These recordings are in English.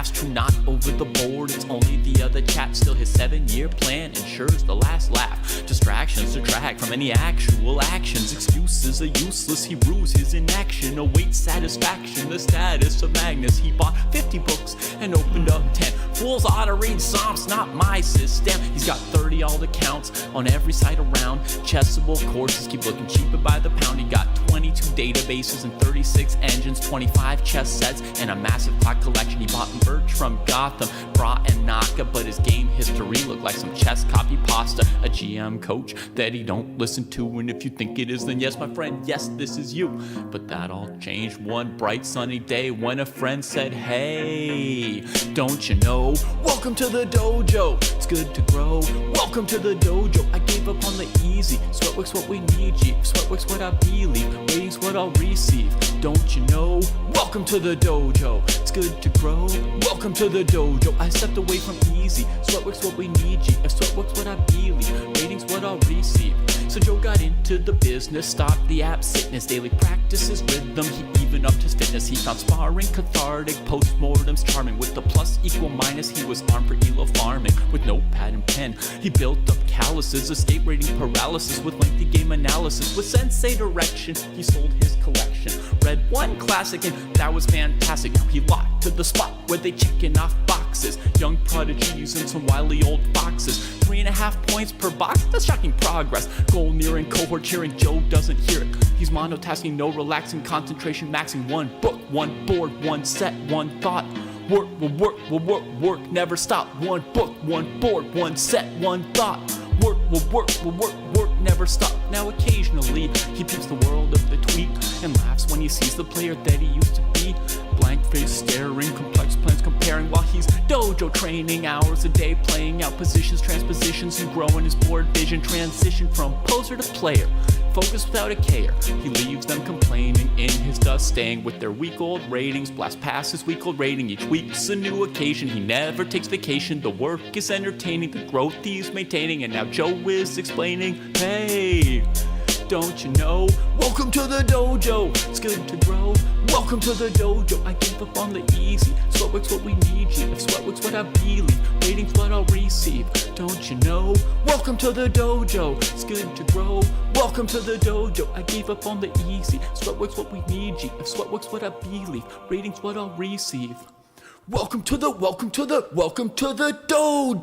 gaffes, true not over the board. It's only the other chap, still his 7-year plan ensures the last laugh. Distractions detract from any actual actions. Excuses are useless, he rues his inaction. Awaits satisfaction, the status of Magnus. He bought 50 books and opened up 10. Fools ought to read Psalms, not my system. He's got 30 all accounts on every site around. Chessable courses keep looking cheaper by the pound. He got 22 databases and 36 engines, 25 chess sets, and a massive clock collection. He bought merch from Gotham, Bra and Naka, but his game history looked like some chess copy pasta. A GM coach that he don't listen to, and if you think it is, then yes, my friend, yes, this is you. But that all changed one bright sunny day when a friend said, hey, don't you know, welcome to the dojo, it's good to grow. Welcome to the dojo, I gave up on the easy. Sweatwork's what we need, G. Sweatwork's what I believe, waiting's what I'll receive. Don't you know, welcome to the dojo, it's good to grow. Welcome to the dojo, I stepped away from easy. Sweatwork's what we need, G. If sweatwork's what I believe, waiting's what I'll receive. So Joe got into the business, stopped the absentness, daily practices, rhythm, he even upped his fitness. He found sparring cathartic, postmortems charming. With the plus equal minus, he was armed for ELO farming. With notepad and pen, he built up calluses, escape rating paralysis with lengthy game analysis. With sensei direction, he sold his collection. Read one classic and that was fantastic. Now he locked to the spot where they checking off boxes. Young prodigies and some wily old foxes. 3.5 points per box, that's shocking progress. Goal nearing, cohort cheering, Joe doesn't hear it. He's monotasking, no relaxing, concentration maxing. One book, one board, one set, one thought. Work will work, will work, work, never stop. One book, one board, one set, one thought. Work will work, will work, work, never stop. Now occasionally, he peeps the world of the tweak and laughs when he sees the player that he used to be. Blank face staring, complex plans comparing while he's dojo training. Hours a day playing out positions, transpositions, and growing his board vision. Transition from poser to player, focus without a care. He leaves them complaining in his dust, staying with their week-old ratings. Blast past his week-old rating, each week's a new occasion. He never takes vacation, the work is entertaining, the growth he's maintaining. And now Joe is explaining, hey, don't you know, welcome to the dojo, it's good to grow. Welcome to the dojo, I gave up on the easy. Sweatwork's what we need, G. If sweatwork's what I believe, waiting's what I'll receive. Don't you know, welcome to the dojo, it's good to grow. Welcome to the dojo, I gave up on the easy. Sweatwork's what we need, G. If sweatwork's what I believe, rating's what I'll receive. Welcome to the dojo. Welcome to the dojo.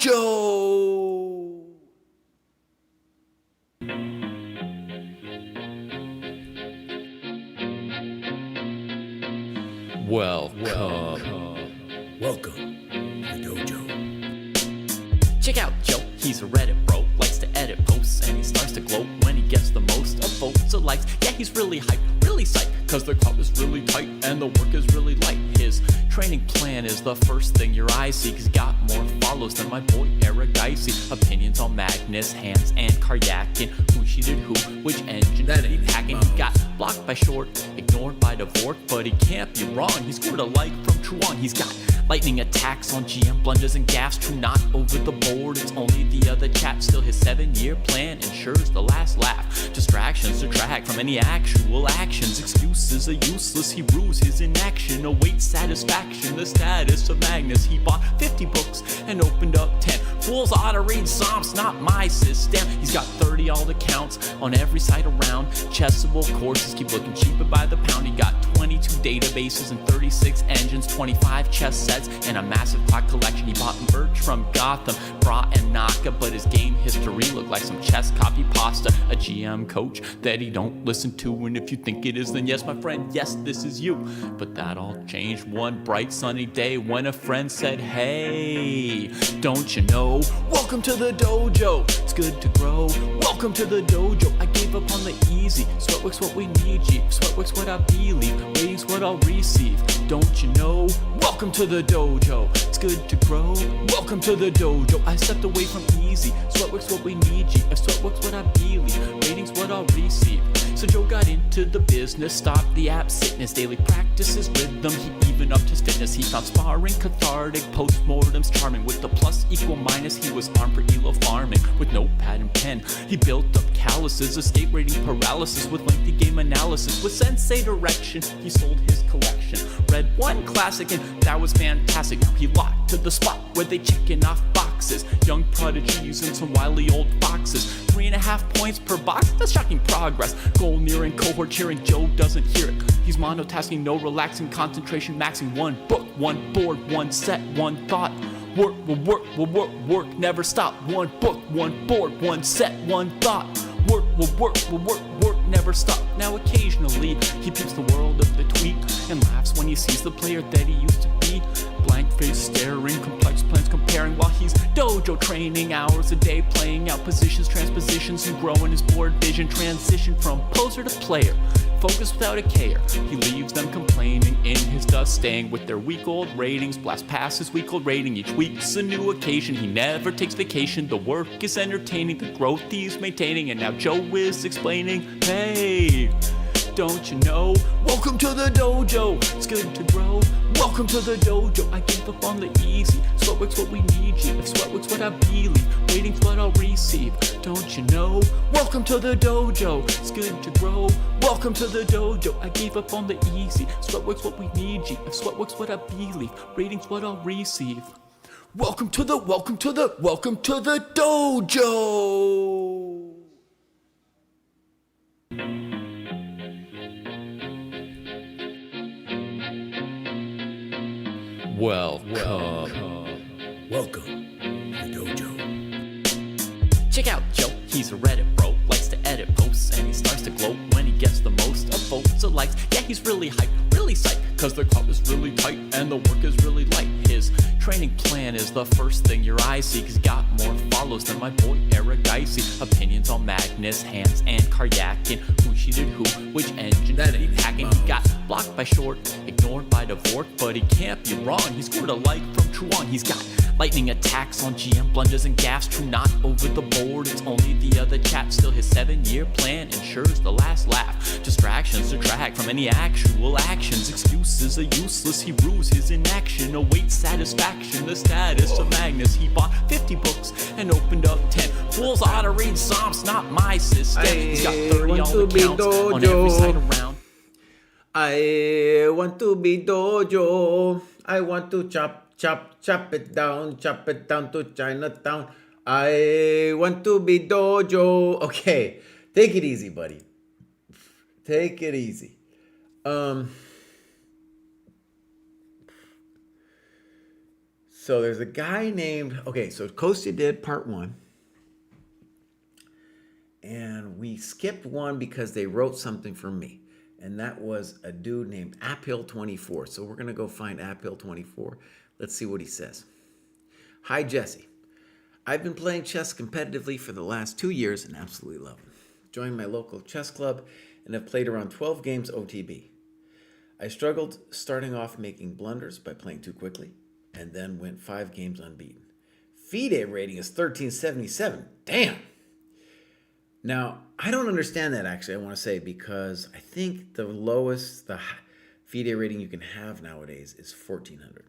Check out Joe, he's a Reddit bro, likes to edit posts, and he starts to gloat when he gets the most of votes or likes. Yeah, he's really hyped, really psyched, cause the crowd is really tight and the work is really light. His training plan is the first thing your eyes see, cause he got more follows than my boy Eric Dicey. Opinions on Magnus, Hans, and Karyakin, who cheated who, which engine That did he ain't hack in. his He got blocked by Short, ignored by Dvorak, but he can't be wrong, he scored a like from Truong. He's got lightning attacks on GM blunders and gaffes, true not over the board. It's only the other chap, still his 7-year plan ensures the last laugh. Distractions detract from any actual actions. Excuses are useless, he rues his inaction. Awaits satisfaction, the status of Magnus. He bought 50 books and opened up 10. Fools ought to read Psalms, not my system. He's got 30 all accounts on every site around. Chessable courses keep looking cheaper by the pound. He got 22 databases and 36 engines, 25 chess sets, and a massive clock collection. He bought merch from Gotham, Bra and Naka, but his game history looked like some chess copy pasta. A GM coach that he don't listen to, and if you think it is, then yes, my friend, yes, this is you. But that all changed one bright sunny day when a friend said, hey, don't you know, welcome to the dojo, it's good to grow. Welcome to the dojo, I gave up on the easy. Sweatwork's what we need, G. Sweatwork's what I believe, waiting's what I'll receive. Don't you know, welcome to the dojo, it's good to grow. Welcome to the dojo, I stepped away from easy. Sweatwork's what we need, G. If sweatwork's what I believe, waiting's what I'll receive. So Joe got into the business, stopped the abstinence, daily practices rhythm, he even upped his fitness. He found sparring cathartic, postmortems charming. With the plus equal minus, he was armed for elo farming. With notepad and pen, he built up calluses, escape rating paralysis. With lengthy game analysis, with sensei direction, he sold his collection. Read one classic and that was fantastic. Now he locked to the spot where they checking off boxes. Young prodigies and some wily old foxes. 3.5 points per box, that's shocking progress. Goal nearing, cohort cheering, Joe doesn't hear it. He's monotasking, no relaxing, concentration maxing. One book, one board, one set, one thought. Work will work, will work, work, never stop. One book, one board, one set, one thought. Work will work, will work, work, never stop. Now occasionally, he peeps the world of the tweet and laughs when he sees the player that he used to be. Blank face staring, complex plans comparing while he's dojo training. Hours a day playing out positions, transpositions, and growing his board vision. Transition from poser to player, focus without a care. He leaves them complaining in his dust, staying with their week-old ratings. Blast past his week-old rating, each week's a new occasion. He never takes vacation, the work is entertaining, the growth he's maintaining. And now Joe is explaining, hey, don't you know? Welcome to the dojo, it's good to grow. Welcome to the dojo, I give up on the easy. Sweatwork's what we need you, if sweatwork's what I believe, waiting's what I'll receive. Don't you know? Welcome to the dojo, it's good to grow. Welcome to the dojo, I gave up on the easy. Sweatwork's what we need you, if sweatwork's what I believe, ratings what I'll receive. Welcome to the dojo! Welcome to the dojo. Check out Joe, he's a Reddit bro, likes to edit posts, and he starts to gloat when he gets the most of votes or likes. Yeah, he's really hyped, really psyched, cause the crowd is really tight and the work is really light. His training plan is the first thing your eyes see, cause he got more follows than my boy Eric Dicey. Opinions on Magnus, Hans, and Karyakin, who cheated who, which engine that he hacking. He got blocked by Short, ignored by Dvorak, but he can't be wrong, he scored a like from Truong. He's got lightning attacks on GM blunders and gaffes, true not over the board, it's only the other chap. Still his 7-year plan ensures the last laugh. Distractions detract from any actual actions. Excuses are useless, he rues his inaction. Awaits satisfaction, the status of Magnus. He bought 50 books and opened up 10. Fools ought to read Psalms, not my system. He's got 30 all accounts on every site around. I want to be dojo. I want to chop it down to Chinatown. I want to be dojo. Okay, take it easy, buddy. Take it easy. So there's a guy named, so Kostya did part 1. And we skipped 1 because they wrote something for me. And that was a dude named Aphill24. So we're going to go find Aphill24. Let's see what he says. Hi, Jesse. I've been playing chess competitively for the last 2 years and absolutely love it. Joined my local chess club and have played around 12 games OTB. I struggled starting off making blunders by playing too quickly and then went 5 games unbeaten. FIDE rating is 1377. Damn! Now, I don't understand that actually, I want to say, because I think the lowest the FIDE rating you can have nowadays is 1400.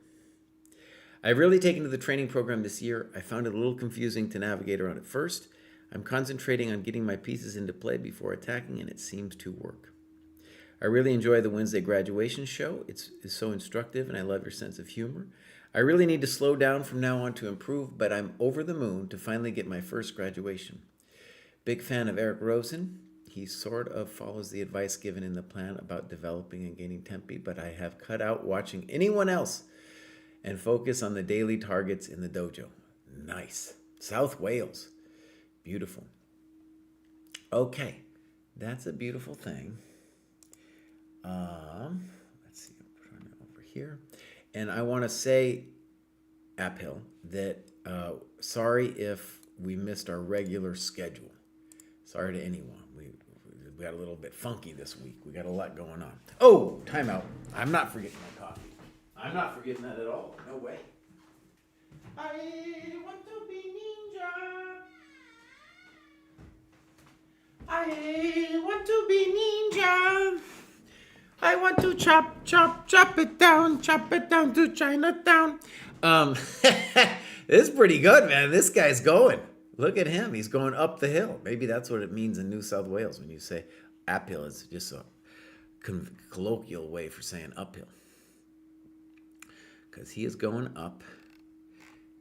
I've really taken to the training program this year. I found it a little confusing to navigate around at first. I'm concentrating on getting my pieces into play before attacking, and it seems to work. I really enjoy the Wednesday graduation show. It's so instructive, and I love your sense of humor. I really need to slow down from now on to improve, but I'm over the moon to finally get my first graduation. Big fan of Eric Rosen. He sort of follows the advice given in the plan about developing and gaining tempi, but I have cut out watching anyone else and focus on the daily targets in the dojo. Nice. South Wales. Beautiful. Okay. That's a beautiful thing. Let's see. I'll put it over here. And I want to say, Aphill, that sorry if we missed our regular schedule. Sorry to anyone. We got a little bit funky this week. We got a lot going on. Oh, time out. I'm not forgetting my coffee. I'm not forgetting that at all. No way. I want to be ninja. I want to be ninja. I want to chop, chop, chop it down to Chinatown. This is pretty good, man. This guy's going. Look at him. He's going up the hill. Maybe that's what it means in New South Wales when you say uphill. It's just a colloquial way for saying uphill. Because he is going up.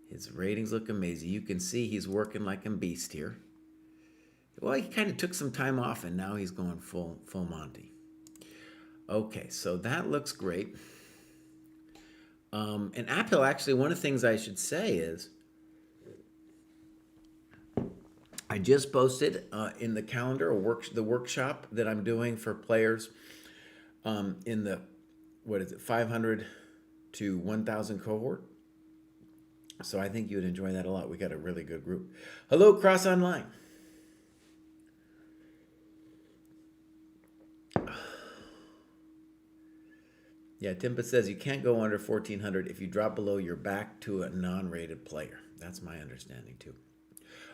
His ratings look amazing. You can see he's working like a beast here. Well, he kind of took some time off, and now he's going full Monty. Okay, so that looks great. And uphill, actually, one of the things I should say is I just posted in the calendar the workshop that I'm doing for players in the 500 to 1,000 cohort. So I think you would enjoy that a lot. We got a really good group. Hello, Cross Online. Yeah, Timpa says you can't go under 1,400. If you drop below, you're back to a non-rated player. That's my understanding too.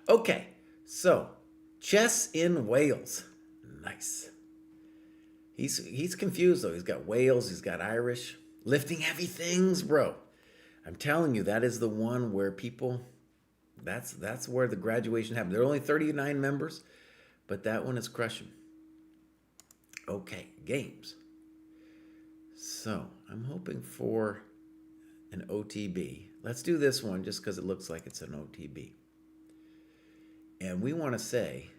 Okay, so chess in Wales. Nice. He's confused though. He's got Wales, he's got Irish. Lifting heavy things, bro. I'm telling you, that is the one where people, that's where the graduation happened. There are only 39 members, but that one is crushing. Okay, games. So I'm hoping for an OTB. Let's do this one just because it looks like it's an OTB. And we want to say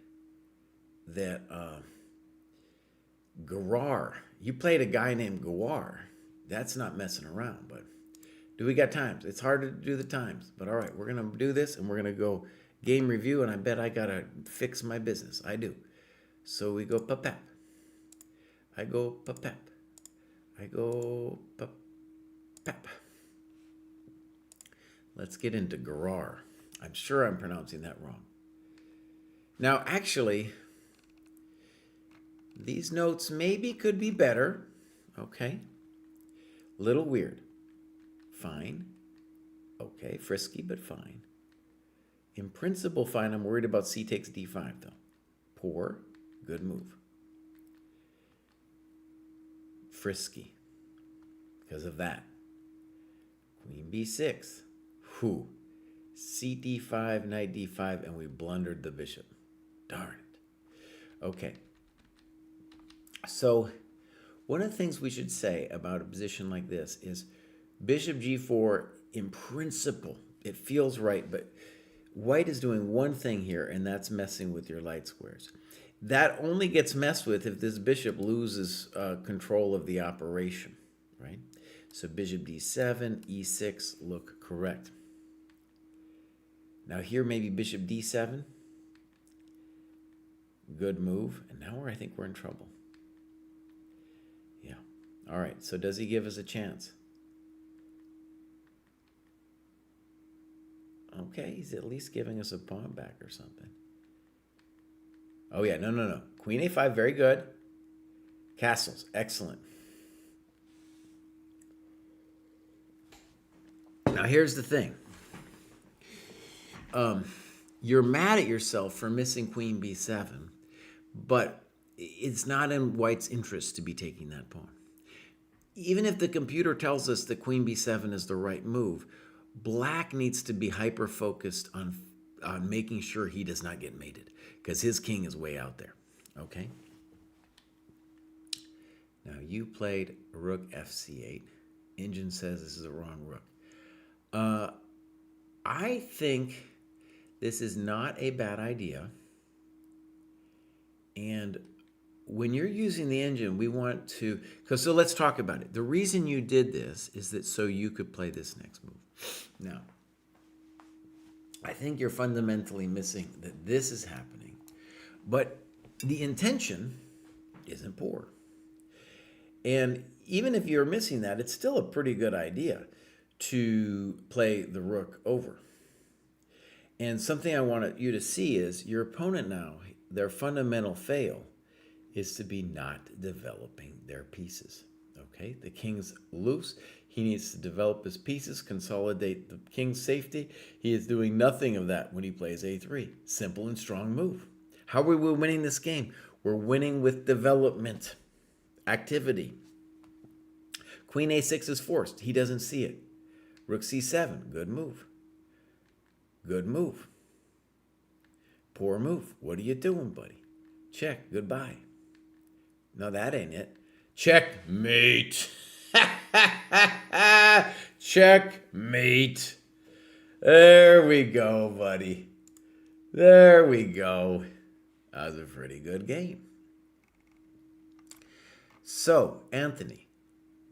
that Garar, you played a guy named Gawar. That's not messing around, but do we got times? It's hard to do the times, but all right, we're going to do this and we're going to go game review, and I bet I got to fix my business. I do. So we go papap. I go papap. I go papap. Let's get into Garar. I'm sure I'm pronouncing that wrong. Now, actually, these notes maybe could be better. Okay. Little weird. Fine. Okay, frisky, but fine. In principle, fine. I'm worried about C takes D5, though. Poor. Good move. Frisky. Because of that. Queen B6. Whew. C D5, knight D5, and we blundered the bishop. Darn it. Okay. So, one of the things we should say about a position like this is bishop G4, in principle, it feels right, but white is doing one thing here, and that's messing with your light squares. That only gets messed with if this bishop loses control of the operation, right? So bishop D7, E6 look correct. Now here maybe bishop D7. Good move. And now I think we're in trouble. Yeah. All right. So does he give us a chance? Okay. He's at least giving us a pawn back or something. Oh, yeah. No. Queen A5. Very good. Castles. Excellent. Now here's the thing. You're mad at yourself for missing queen b7, but it's not in white's interest to be taking that pawn. Even if the computer tells us that queen b7 is the right move, black needs to be hyper-focused on making sure he does not get mated, because his king is way out there, okay? Now, you played rook fc8. Engine says this is a wrong rook. I think this is not a bad idea. And when you're using the engine, we want to, so let's talk about it. The reason you did this is that so you could play this next move. Now, I think you're fundamentally missing that this is happening, but the intention isn't poor. And even if you're missing that, it's still a pretty good idea to play the rook over. And something I want you to see is your opponent now, their fundamental fail is to be not developing their pieces. Okay, the king's loose. He needs to develop his pieces, consolidate the king's safety. He is doing nothing of that when he plays a3. Simple and strong move. How are we winning this game? We're winning with development, activity. Queen a6 is forced. He doesn't see it. Rook c7. Good move. Good move. Poor move. What are you doing, buddy? Check. Goodbye. No, that ain't it. Checkmate. Checkmate. There we go, buddy. There we go. That was a pretty good game. So, Anthony,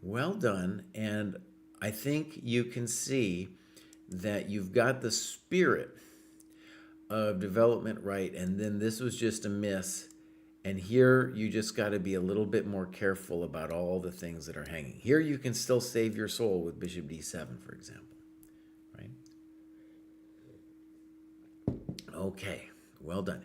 well done. And I think you can see that you've got the spirit of development right. And then this was just a miss. And here you just got to be a little bit more careful about all the things that are hanging. Here you can still save your soul with bishop d7, for example. Right? Okay, well done.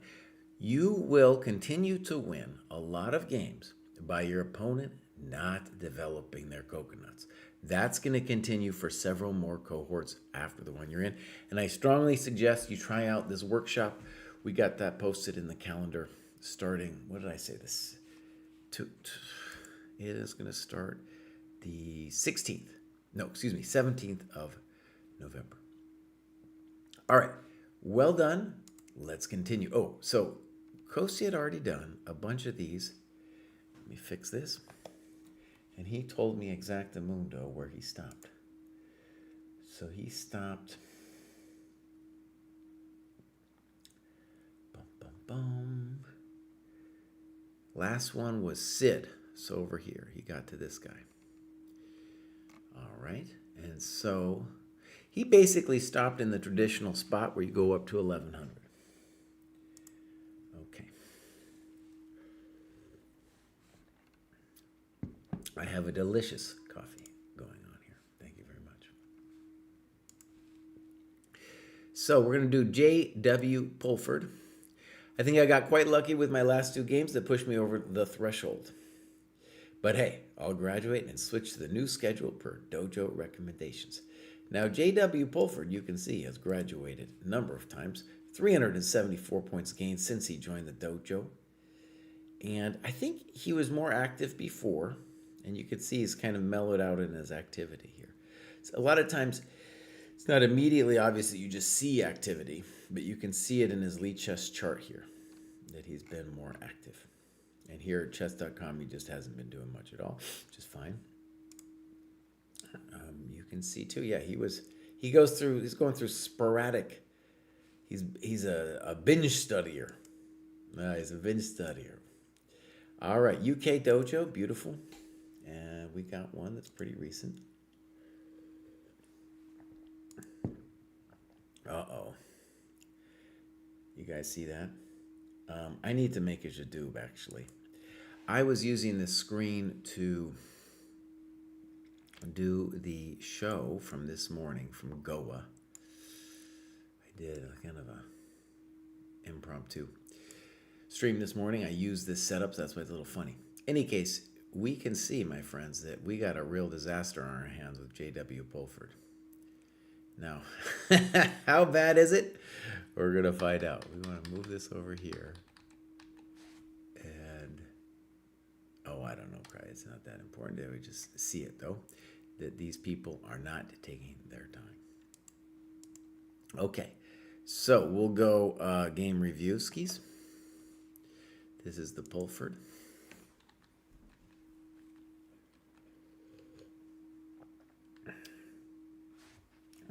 You will continue to win a lot of games by your opponent not developing their coconuts. That's going to continue for several more cohorts after the one you're in. And I strongly suggest you try out this workshop. We got that posted in the calendar starting, what did I say this? It is going to start the 16th. No, excuse me, 17th of November. All right, well done. Let's continue. Oh, so Kosi had already done a bunch of these. Let me fix this. And he told me exactamundo where he stopped. So he stopped. Bum, bum, bum. Last one was Sid. So over here, he got to this guy. All right. And so he basically stopped in the traditional spot where you go up to 1100. Okay. I have a delicious coffee going on here. Thank you very much. So we're going to do J.W. Pulford. I think I got quite lucky with my last two games that pushed me over the threshold. But hey, I'll graduate and switch to the new schedule per dojo recommendations. Now, J.W. Pulford, you can see, has graduated a number of times. 374 points gained since he joined the dojo. And I think he was more active before. And you can see he's kind of mellowed out in his activity here. So a lot of times, it's not immediately obvious that you just see activity, but you can see it in his lead chess chart here, that he's been more active. And here at chess.com, he just hasn't been doing much at all, which is fine. You can see too, yeah, he's going through sporadic. He's a binge studier. He's a binge studier. All right, UK Dojo, beautiful. And we got one that's pretty recent. Uh-oh. You guys see that? I need to make a Jadoob, actually. I was using this screen to do the show from this morning from Goa. I did a kind of a impromptu stream this morning. I used this setup, so that's why it's a little funny. Any case, we can see, my friends, that we got a real disaster on our hands with J.W. Pulford. Now, how bad is it? We're going to find out. We want to move this over here. And, oh, I don't know, Cry. It's not that important. We just see it, though, that these people are not taking their time. Okay, so we'll go game review, skis. This is the Pulford.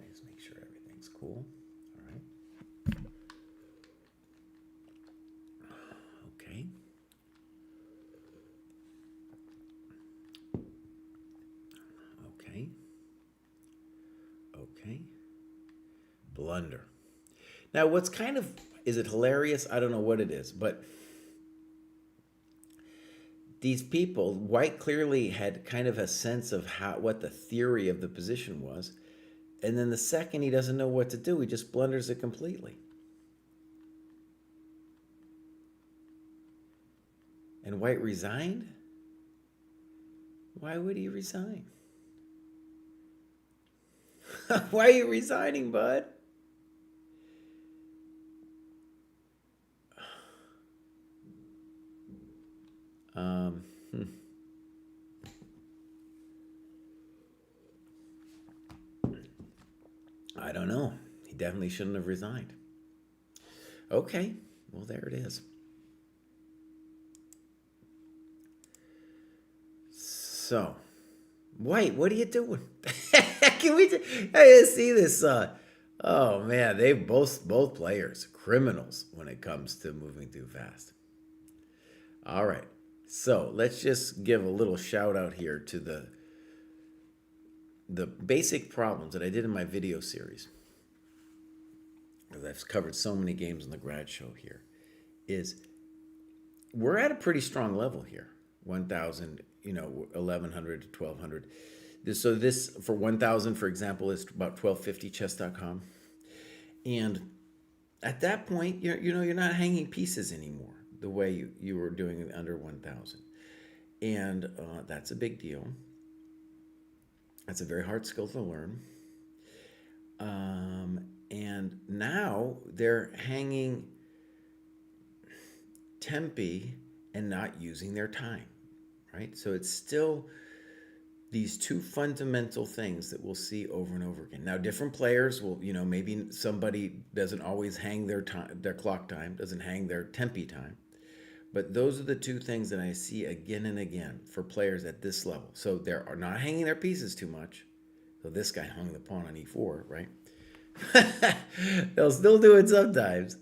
Just make sure everything's cool. All right. Okay. Okay. Okay. Blunder. Now, what's kind of, is it hilarious? I don't know what it is, but these people, White clearly had kind of a sense of what the theory of the position was. And then the second he doesn't know what to do, he just blunders it completely. And White resigned? Why would he resign? Why are you resigning, bud? Um, hmm. I don't know. He definitely shouldn't have resigned. Okay, well, there it is. So, White, what are you doing? Can we? I see this. Oh man, they both players criminals when it comes to moving too fast. All right, so let's just give a little shout out here to the basic problems that I did in my video series. Because I've covered so many games in the grad show here, is we're at a pretty strong level here. 1,000, 1,100 to 1,200. So this for 1,000, for example, is about 1,250 chess.com. And at that point, you're not hanging pieces anymore the way you were doing it under 1,000. And that's a big deal. That's a very hard skill to learn. And now they're hanging tempi and not using their time, right? So it's still these two fundamental things that we'll see over and over again. Now, different players will, maybe somebody doesn't always hang their time, their clock time, doesn't hang their tempi time. But those are the two things that I see again and again for players at this level. So they're not hanging their pieces too much. So this guy hung the pawn on e4, right? They'll still do it sometimes,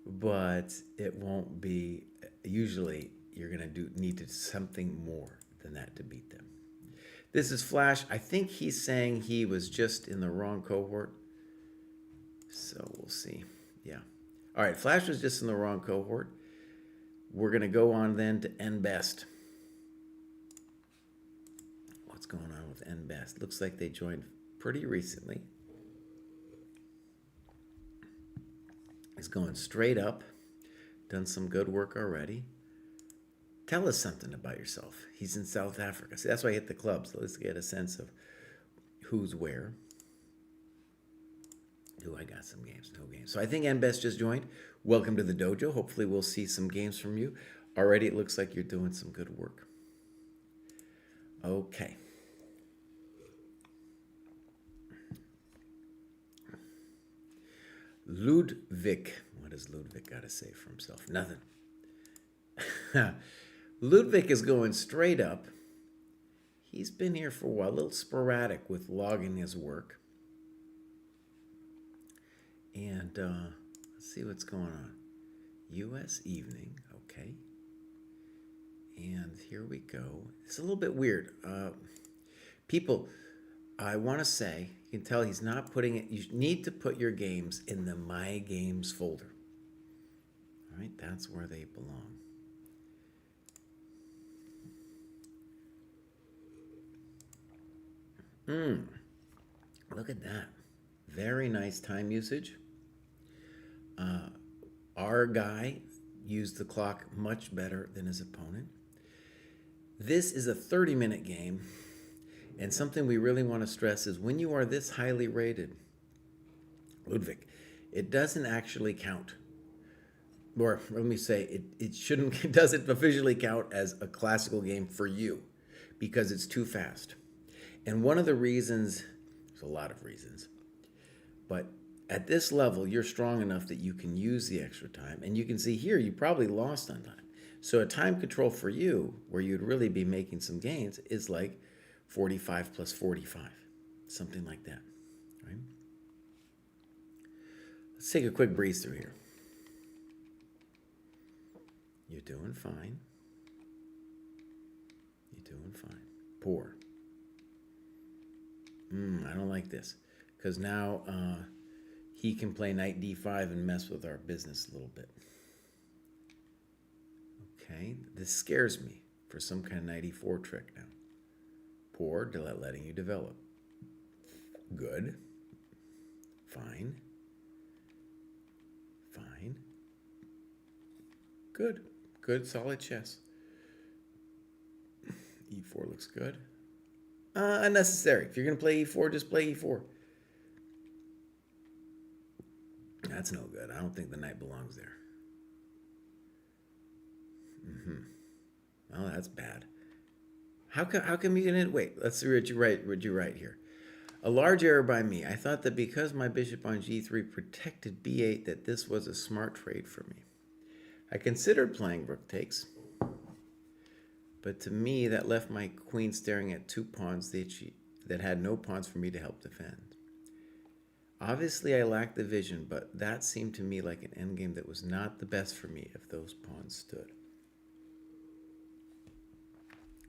but it won't be. Usually, you're going to need to something more than that to beat them. This is Flash. I think he's saying he was just in the wrong cohort. So we'll see. Yeah. All right, Flash was just in the wrong cohort. We're going to go on then to NBest. What's going on with NBest? Looks like they joined pretty recently. He's going straight up. Done some good work already. Tell us something about yourself. He's in South Africa. See, that's why I hit the club. So let's get a sense of who's where. I got some games, no games. So I think NBest just joined. Welcome to the dojo. Hopefully we'll see some games from you. Already it looks like you're doing some good work. Okay. Ludwig. What does Ludwig got to say for himself? Nothing. Ludwig is going straight up. He's been here for a while, a little sporadic with logging his work. And let's see what's going on. U.S. evening, okay. And here we go. It's a little bit weird. People, I want to say, you can tell he's not putting it. You need to put your games in the My Games folder. All right, that's where they belong. Look at that. Very nice time usage. Our guy used the clock much better than his opponent. This is a 30-minute game, and something we really want to stress is when you are this highly rated, Ludwig, it doesn't actually count. Or let me say, it doesn't officially count as a classical game for you because it's too fast. And one of the reasons, there's a lot of reasons, but at this level, you're strong enough that you can use the extra time. And you can see here, you probably lost on time. So a time control for you, where you'd really be making some gains, is like 45 plus 45, something like that, right? Let's take a quick breeze through here. You're doing fine. You're doing fine. Poor. I don't like this, because now he can play knight d5 and mess with our business a little bit. Okay, this scares me for some kind of knight e4 trick now. Poor, letting you develop. Good. Fine. Fine. Good. Good, solid chess. e4 looks good. Unnecessary. If you're going to play e4, just play e4. That's no good. I don't think the knight belongs there. Oh, that's bad. How come you didn't wait? Let's see what you write here. A large error by me. I thought that because my bishop on g3 protected b8 that this was a smart trade for me. I considered playing rook takes, but to me that left my queen staring at two pawns that had no pawns for me to help defend. Obviously I lacked the vision, but that seemed to me like an endgame that was not the best for me if those pawns stood.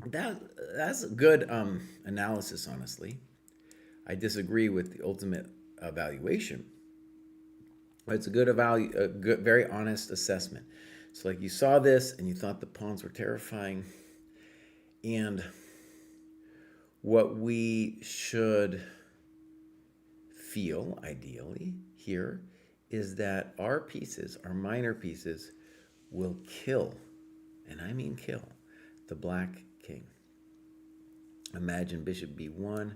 That's a good analysis, honestly. I disagree with the ultimate evaluation. But it's a good, very honest assessment. So, like, you saw this and you thought the pawns were terrifying, and what we should feel, ideally, here is that our pieces, our minor pieces, will kill, and I mean kill, the black king. Imagine bishop b1,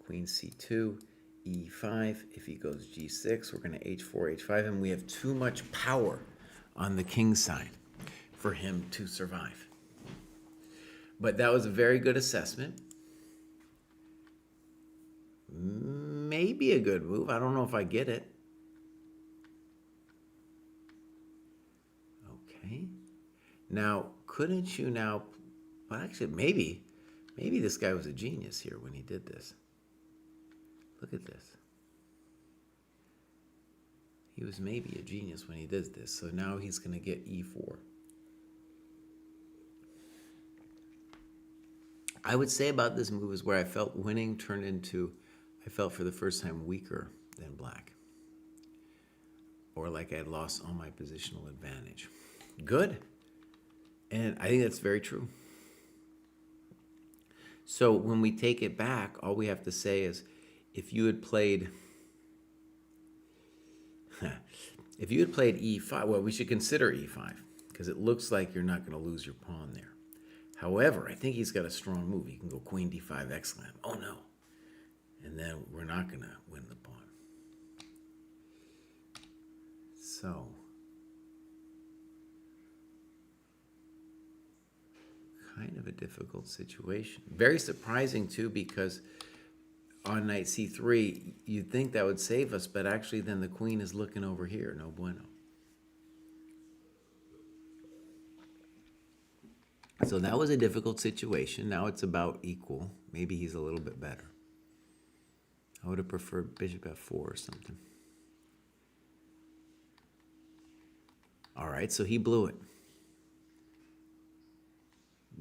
queen c2, e5. If he goes g6, we're going to h4, h5, and we have too much power on the king side for him to survive. But that was a very good assessment. Maybe a good move. I don't know if I get it. Okay. Now, couldn't you now... Well, actually, maybe this guy was a genius here when he did this. Look at this. He was maybe a genius when he did this. So now he's going to get e4. I would say about this move is where I felt winning turned into, I felt for the first time weaker than black. Or like I had lost all my positional advantage. Good. And I think that's very true. So when we take it back, all we have to say is, if you had played e5, well, we should consider e5, because it looks like you're not going to lose your pawn there. However, I think he's got a strong move. He can go queen d5 exclamation. Oh, no. And then we're not going to win the pawn. So, kind of a difficult situation. Very surprising, too, because on knight c3, you'd think that would save us, but actually then the queen is looking over here. No bueno. So that was a difficult situation. Now it's about equal. Maybe he's a little bit better. I would have preferred bishop f4 or something. All right, so he blew it.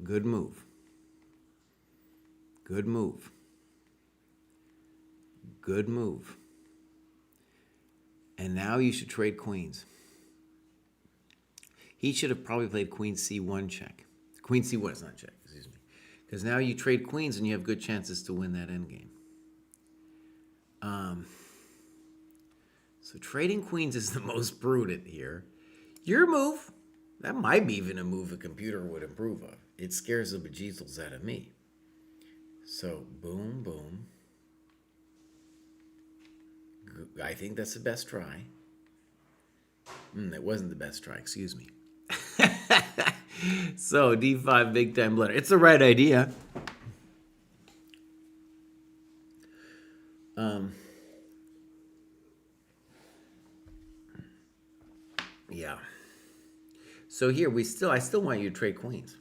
Good move. Good move. Good move. And now you should trade queens. He should have probably played queen c1 check. Queen c1 is not check, excuse me. Because now you trade queens and you have good chances to win that endgame. So trading queens is the most prudent here. Your move, that might be even a move a computer would approve of. It scares the bejesus out of me. So boom, boom. I think that's the best try. It wasn't the best try, excuse me. So d5, big time blunder. It's the right idea. Yeah. So here I still want you to trade queens.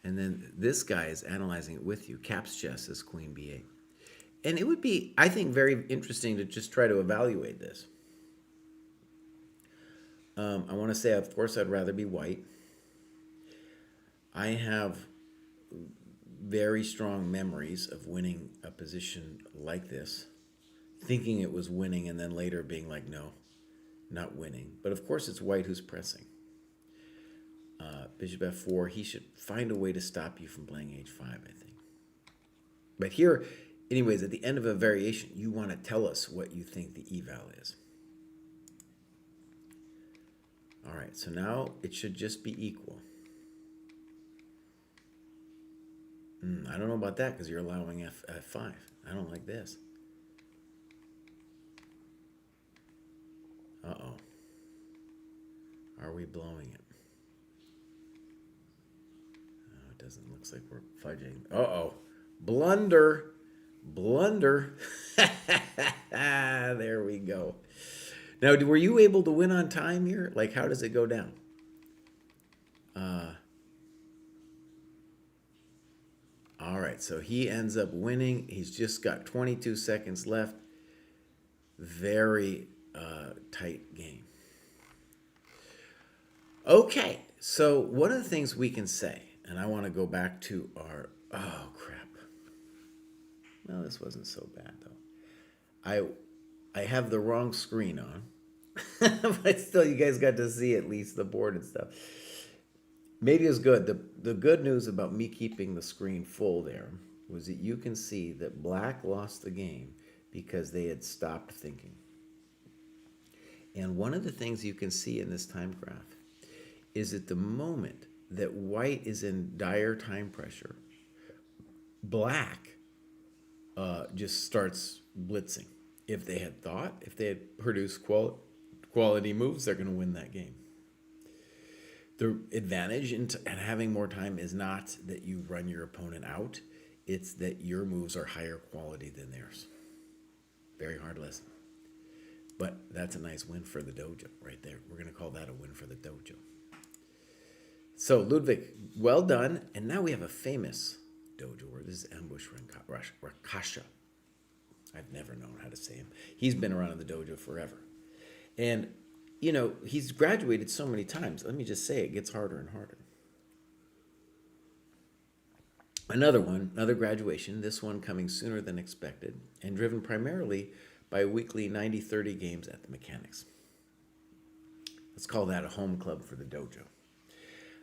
And then this guy is analyzing it with you. Caps chess is queen b8. And it would be, I think, very interesting to just try to evaluate this. I want to say, of course, I'd rather be white. I have very strong memories of winning a position like this, thinking it was winning and then later being like, no, not winning. But of course, it's white who's pressing. Bishop f4, he should find a way to stop you from playing h5, I think. But here, anyways, at the end of a variation, you want to tell us what you think the eval is. All right, so now it should just be equal. I don't know about that because you're allowing f5. I don't like this. Uh-oh. Are we blowing it? doesn't. Looks like we're fudging. Uh-oh. Blunder. Blunder. There we go. Now, were you able to win on time here? Like, how does it go down? All right, so he ends up winning. He's just got 22 seconds left. Very tight game. Okay, so one of the things we can say, and I want to go back to our, oh crap. No, this wasn't so bad though. I have the wrong screen on, but still you guys got to see at least the board and stuff. Maybe it's good. The good news about me keeping the screen full there was that you can see that Black lost the game because they had stopped thinking. And one of the things you can see in this time graph is at the moment that White is in dire time pressure, Black just starts blitzing. If they had thought, if they had produced quality moves, they're going to win that game. The advantage in having more time is not that you run your opponent out. It's that your moves are higher quality than theirs. Very hard lesson. But that's a nice win for the dojo right there. We're going to call that a win for the dojo. So, Ludwig, well done. And now we have a famous dojo word. This is Ambush Rakasha. I've never known how to say him. He's been around in the dojo forever. And you know, he's graduated so many times. Let me just say it gets harder and harder. Another graduation, this one coming sooner than expected and driven primarily by weekly 90-30 games at the Mechanics. Let's call that a home club for the dojo.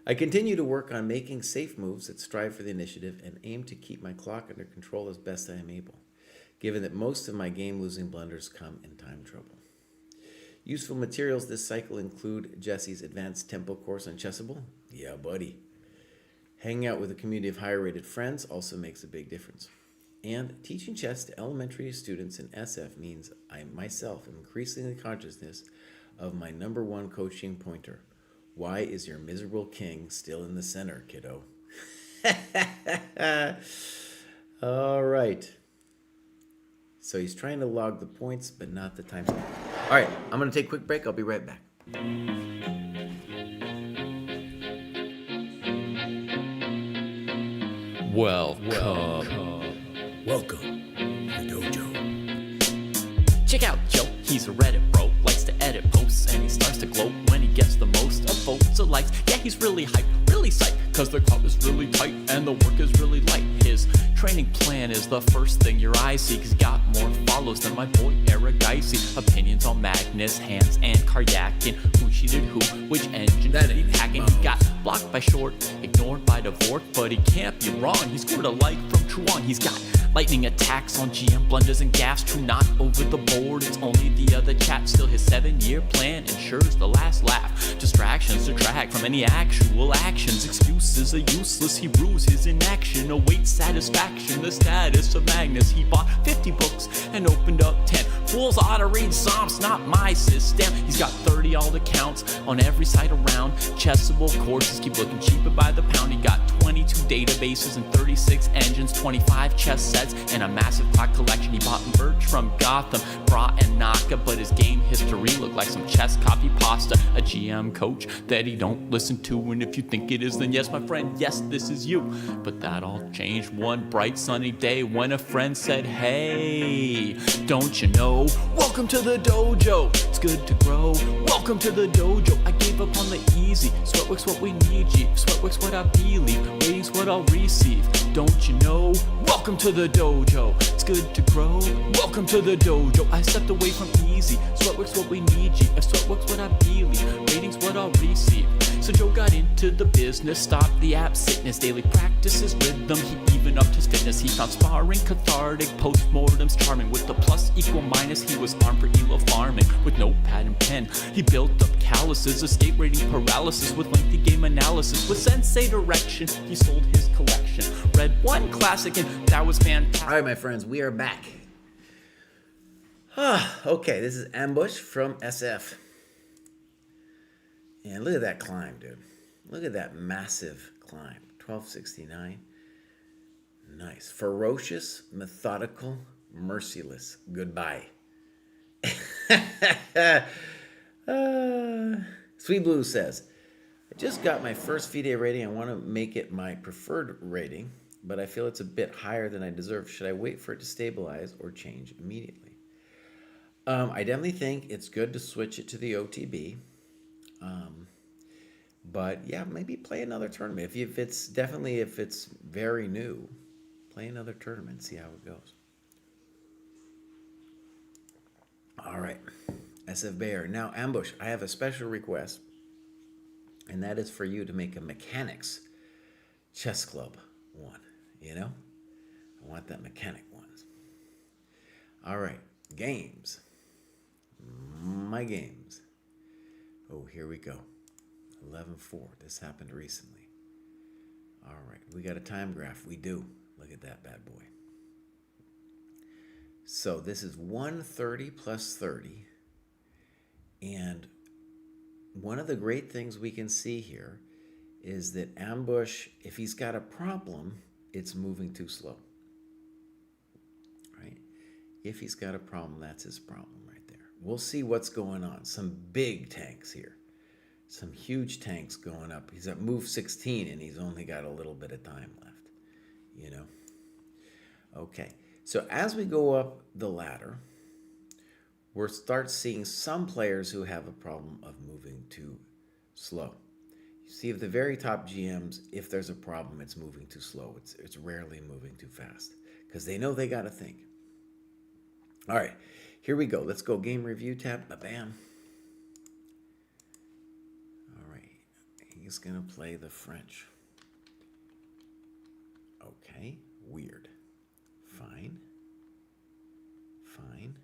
I continue to work on making safe moves that strive for the initiative and aim to keep my clock under control as best I am able, given that most of my game-losing blunders come in time trouble. Useful materials this cycle include Jesse's Advanced Tempo course on Chessable. Yeah, buddy. Hanging out with a community of higher rated friends also makes a big difference. And teaching chess to elementary students in SF means I myself am increasingly conscious of my number one coaching pointer. Why is your miserable king still in the center, kiddo? All right. So he's trying to log the points, but not the time. All right, I'm going to take a quick break. I'll be right back. Welcome to the dojo. Check out Joe, he's a Reddit bro, likes to edit posts, and he starts to gloat when he gets the most of votes or likes. Yeah, he's really hyped, really psyched, cause the crowd is really tight and the work is really light. His training plan is the first thing your eyes see, cause he got more follows than my boy Eric Dicey. Opinions on Magnus, Hans, and Karyakin, who cheated who, which engine did he packing. He got blocked by Short, ignored by Dvorak, but he can't be wrong, he scored a like from Truong. He's got lightning attacks on GM blunders and gaffes, true not over the board, it's only the other chat. Still his 7-year plan ensures the last laugh. Distractions detract from any actual actions. Excuses are useless, he rues his inaction. Awaits satisfaction, the status of Magnus. He bought 50 books and opened up 10. Fools ought to read Psalms, not my system. He's got 30 alt accounts on every site around. Chessable courses keep looking cheaper by the pound. He got 22 databases and 36 engines, 25 chess sets, and a massive clock collection. He bought merch from Gotham, Bra and Naka, but his game history looked like some chess copy pasta. A GM coach that he don't listen to, and if you think it is, then yes, my friend, yes, this is you. But that all changed one bright sunny day when a friend said, hey, don't you know, welcome to the dojo, it's good to grow. Welcome to the dojo, I gave up on the easy. Sweatwork's what we need, G. Sweatwork's what I believe, ratings what I'll receive. Don't you know, welcome to the dojo, it's good to grow. Welcome to the dojo, I stepped away from easy. Sweatwork's what we need, G. If Sweatwork's what I believe, ratings what I'll receive. So Joe got into the business, stopped the absentness, daily practices rhythm, he even upped his fitness. He found sparring cathartic, postmortems charming. With the plus equal minus, he was armed for ELO farming. With notepad and pen, he built up calluses, escape rating paralysis with lengthy game analysis. With sensei direction, he sold his collection. Read one classic and that was fantastic. All right, my friends, we are back. Okay, this is Ambush from SF. And look at that climb, dude. Look at that massive climb. 1269. Nice. Ferocious, methodical, merciless. Goodbye. Sweet Blue says, I just got my first FIDE rating. I want to make it my preferred rating, but I feel it's a bit higher than I deserve. Should I wait for it to stabilize or change immediately? I definitely think it's good to switch it to the OTB. But yeah, maybe play another tournament. If it's very new, play another tournament, see how it goes. All right, SF Bayer. Now, Ambush, I have a special request, and that is for you to make a mechanics chess club one. You know, I want that mechanic ones. All right, games. My games. Oh, here we go. 11-4. This happened recently. All right, we got a time graph. We do. Look at that bad boy. So this is 130 plus 30. And one of the great things we can see here is that Ambush, if he's got a problem, it's moving too slow. Right? If he's got a problem, that's his problem right there. We'll see what's going on. Some big tanks here. Some huge tanks going up. He's at move 16 and he's only got a little bit of time left, you know. Okay, so as we go up the ladder, we'll start seeing some players who have a problem of moving too slow. You see at the very top GMs, if there's a problem, it's moving too slow. It's rarely moving too fast because they know they got to think. All right, here we go. Let's go game review tab. Bam. He's going to play the French. Okay, weird. Fine. Fine.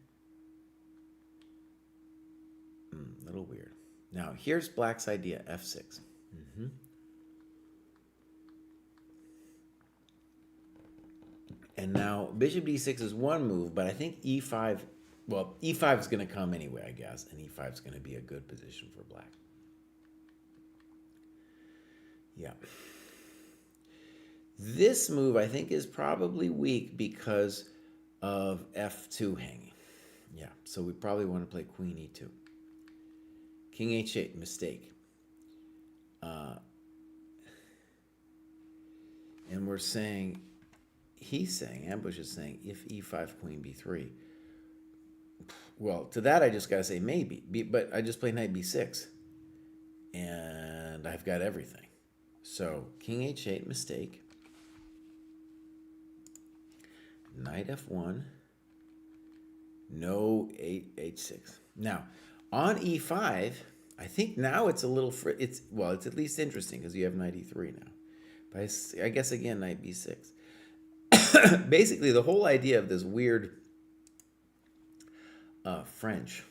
Little weird. Now, here's Black's idea, F6. And now, Bishop D6 is one move, but I think E5, well, E5 is going to come anyway, I guess, and E5 is going to be a good position for Black. Yeah. This move, I think, is probably weak because of F2 hanging. Yeah, so we probably want to play Queen E2. King H8, mistake. And we're saying, he's saying, Ambush is saying, if E5, Queen B3. Well, to that I just got to say maybe, but I just play Knight B6. And I've got everything. So, King H8, mistake. Knight F1. No H6. Now, on E5, I think now it's a little... it's at least interesting because you have Knight E3 now. But I guess, again, Knight B6. Basically, the whole idea of this weird French...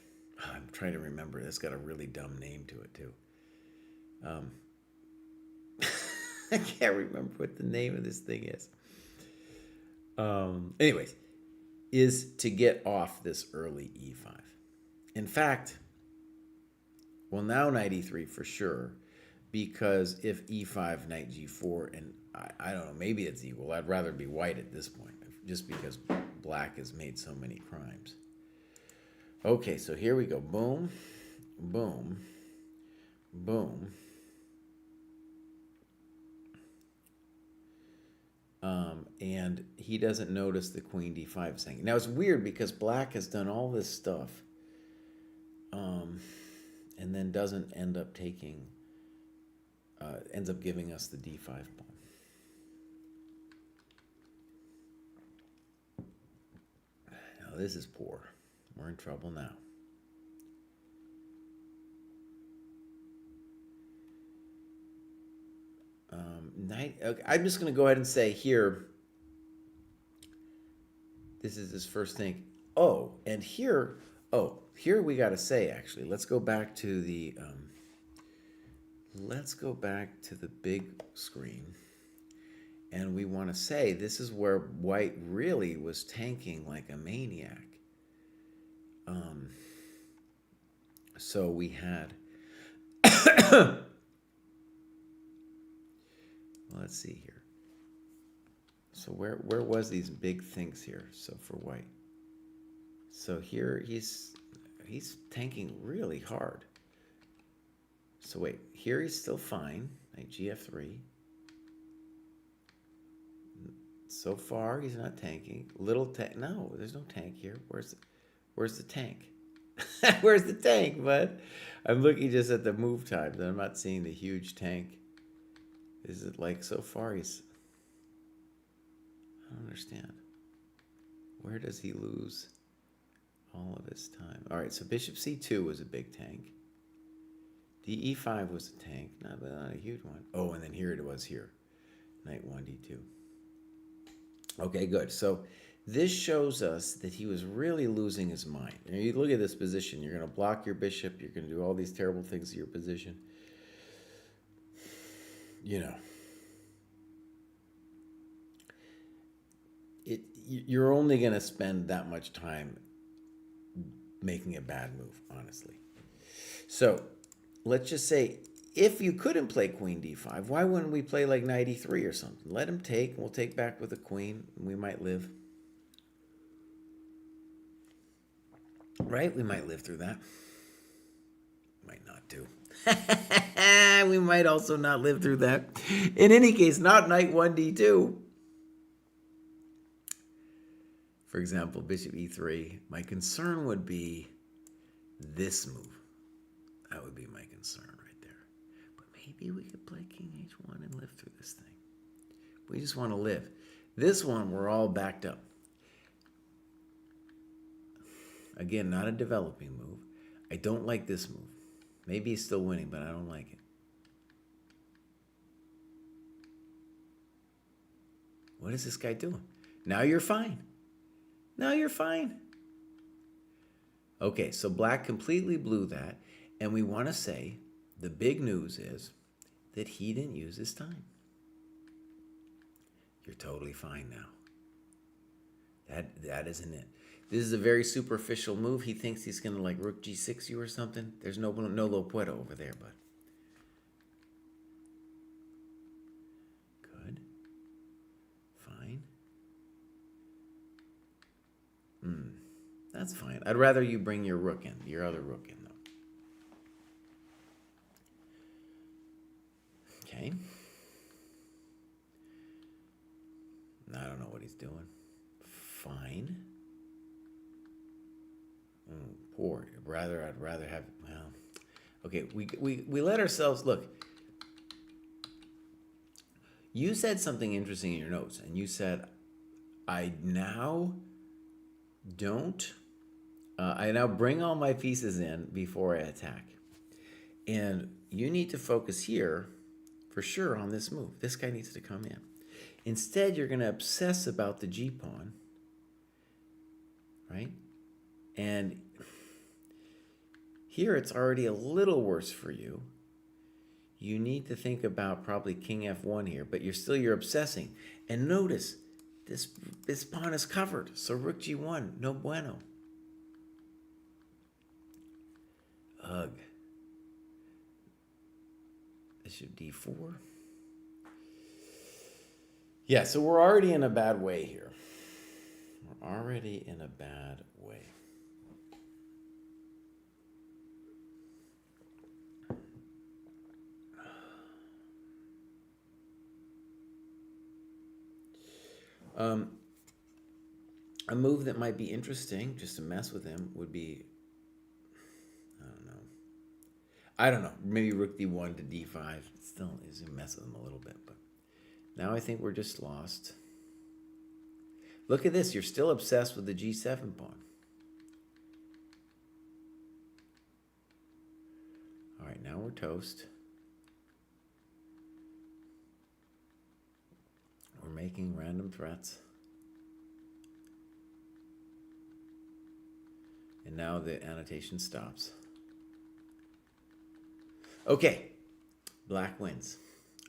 I'm trying to remember. It's got a really dumb name to it, too. I can't remember what the name of this thing is. Anyways, is to get off this early E5. In fact, well, now Knight E3 for sure, because if E5, Knight G4, and I don't know, maybe it's equal. I'd rather be white at this point, just because Black has made so many crimes. Okay, so here we go. Boom, boom, boom. And he doesn't notice the Queen D5 saying. Now, it's weird because Black has done all this stuff and then doesn't end up taking, ends up giving us the D5 pawn. Now, this is poor. We're in trouble now. I'm just going to go ahead and say here, this is his first thing. Oh, and here we got to say, actually, let's go back to the big screen. And we want to say this is where white really was tanking like a maniac. So we had... Let's let's see here. So where was these big things here? So for white. So here he's tanking really hard. So wait, here he's still fine. Like GF3. So far he's not tanking. Little tank. No, there's no tank here. Where's the tank? Where's the tank, bud? I'm looking just at the move times, and I'm not seeing the huge tank. Is it like so far he's... I don't understand. Where does he lose all of his time? All right, so bishop c2 was a big tank. de5 was a tank, not a huge one. Oh, and then here it was here. Knight 1, d2. Okay, good. So this shows us that he was really losing his mind. And you look at this position, you're going to block your bishop, you're going to do all these terrible things to your position. You know. You're only going to spend that much time making a bad move, honestly. So let's just say, if you couldn't play queen d5, why wouldn't we play like knight e3 or something? Let him take, and we'll take back with the queen, and we might live. Right? We might live through that. Might not do. We might also not live through that. In any case, not knight 1 d2. For example, bishop e3. My concern would be this move. That would be my concern right there. But maybe we could play king h1 and live through this thing. We just want to live. This one, we're all backed up. Again, not a developing move. I don't like this move. Maybe he's still winning, but I don't like it. What is this guy doing? Now you're fine. Now you're fine. Okay, so black completely blew that. And we want to say the big news is that he didn't use his time. You're totally fine now. That isn't it. This is a very superficial move. He thinks he's going to like rook g6 you or something. There's no lo puedo over there, bud. Good. Fine. That's fine. I'd rather you bring your rook in, your other rook in, though. Okay. I don't know what he's doing. Fine. Poor. I'd rather have, well, okay, we let ourselves, look. You said something interesting in your notes, and you said, I now bring all my pieces in before I attack. And you need to focus here, for sure, on this move. This guy needs to come in. Instead, you're going to obsess about the g-pawn, right? And here it's already a little worse for you. You need to think about probably king f1 here, but you're obsessing. And notice, this pawn is covered, so rook g1, no bueno. Ugh. Bishop d4. Yeah, so we're already in a bad way here. We're already in a bad way. A move that might be interesting, just to mess with him, would be, I don't know, maybe rook d1 to d5. It still is a mess with him a little bit, but now I think we're just lost. Look at this, you're still obsessed with the g7 pawn. All right, now we're toast. We're making random threats. And now the annotation stops. Okay, black wins.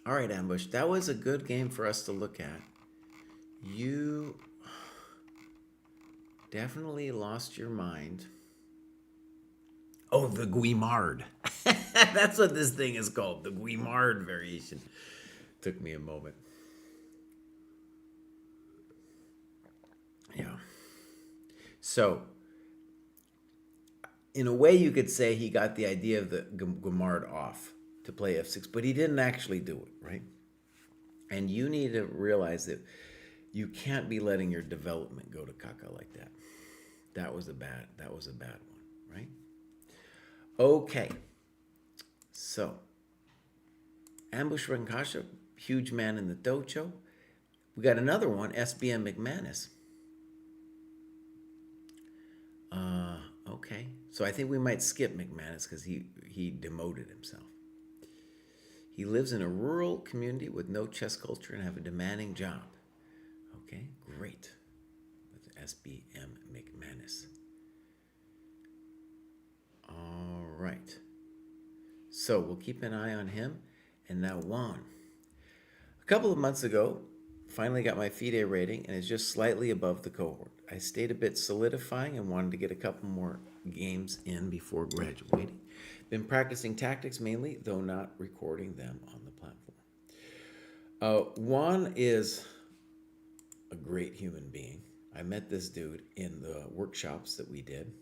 All right, Ambush, that was a good game for us to look at. You definitely lost your mind. Oh, the Guimard. That's what this thing is called, the Guimard variation. Took me a moment. So, in a way, you could say he got the idea of the Guimard off to play f6, but he didn't actually do it, right? And you need to realize that you can't be letting your development go to caca like that. That was a bad one, right? Okay. So, Ambush Rankasha, huge man in the dojo. We got another one, SBM McManus. Okay. So I think we might skip McManus because he demoted himself. He lives in a rural community with no chess culture and have a demanding job. Okay, great. That's SBM McManus. All right. So we'll keep an eye on him. And now Juan. A couple of months ago, finally got my FIDE rating and is just slightly above the cohort. I stayed a bit solidifying and wanted to get a couple more games in before graduating. Been practicing tactics mainly, though not recording them on the platform. Juan is a great human being. I met this dude in the workshops that we did.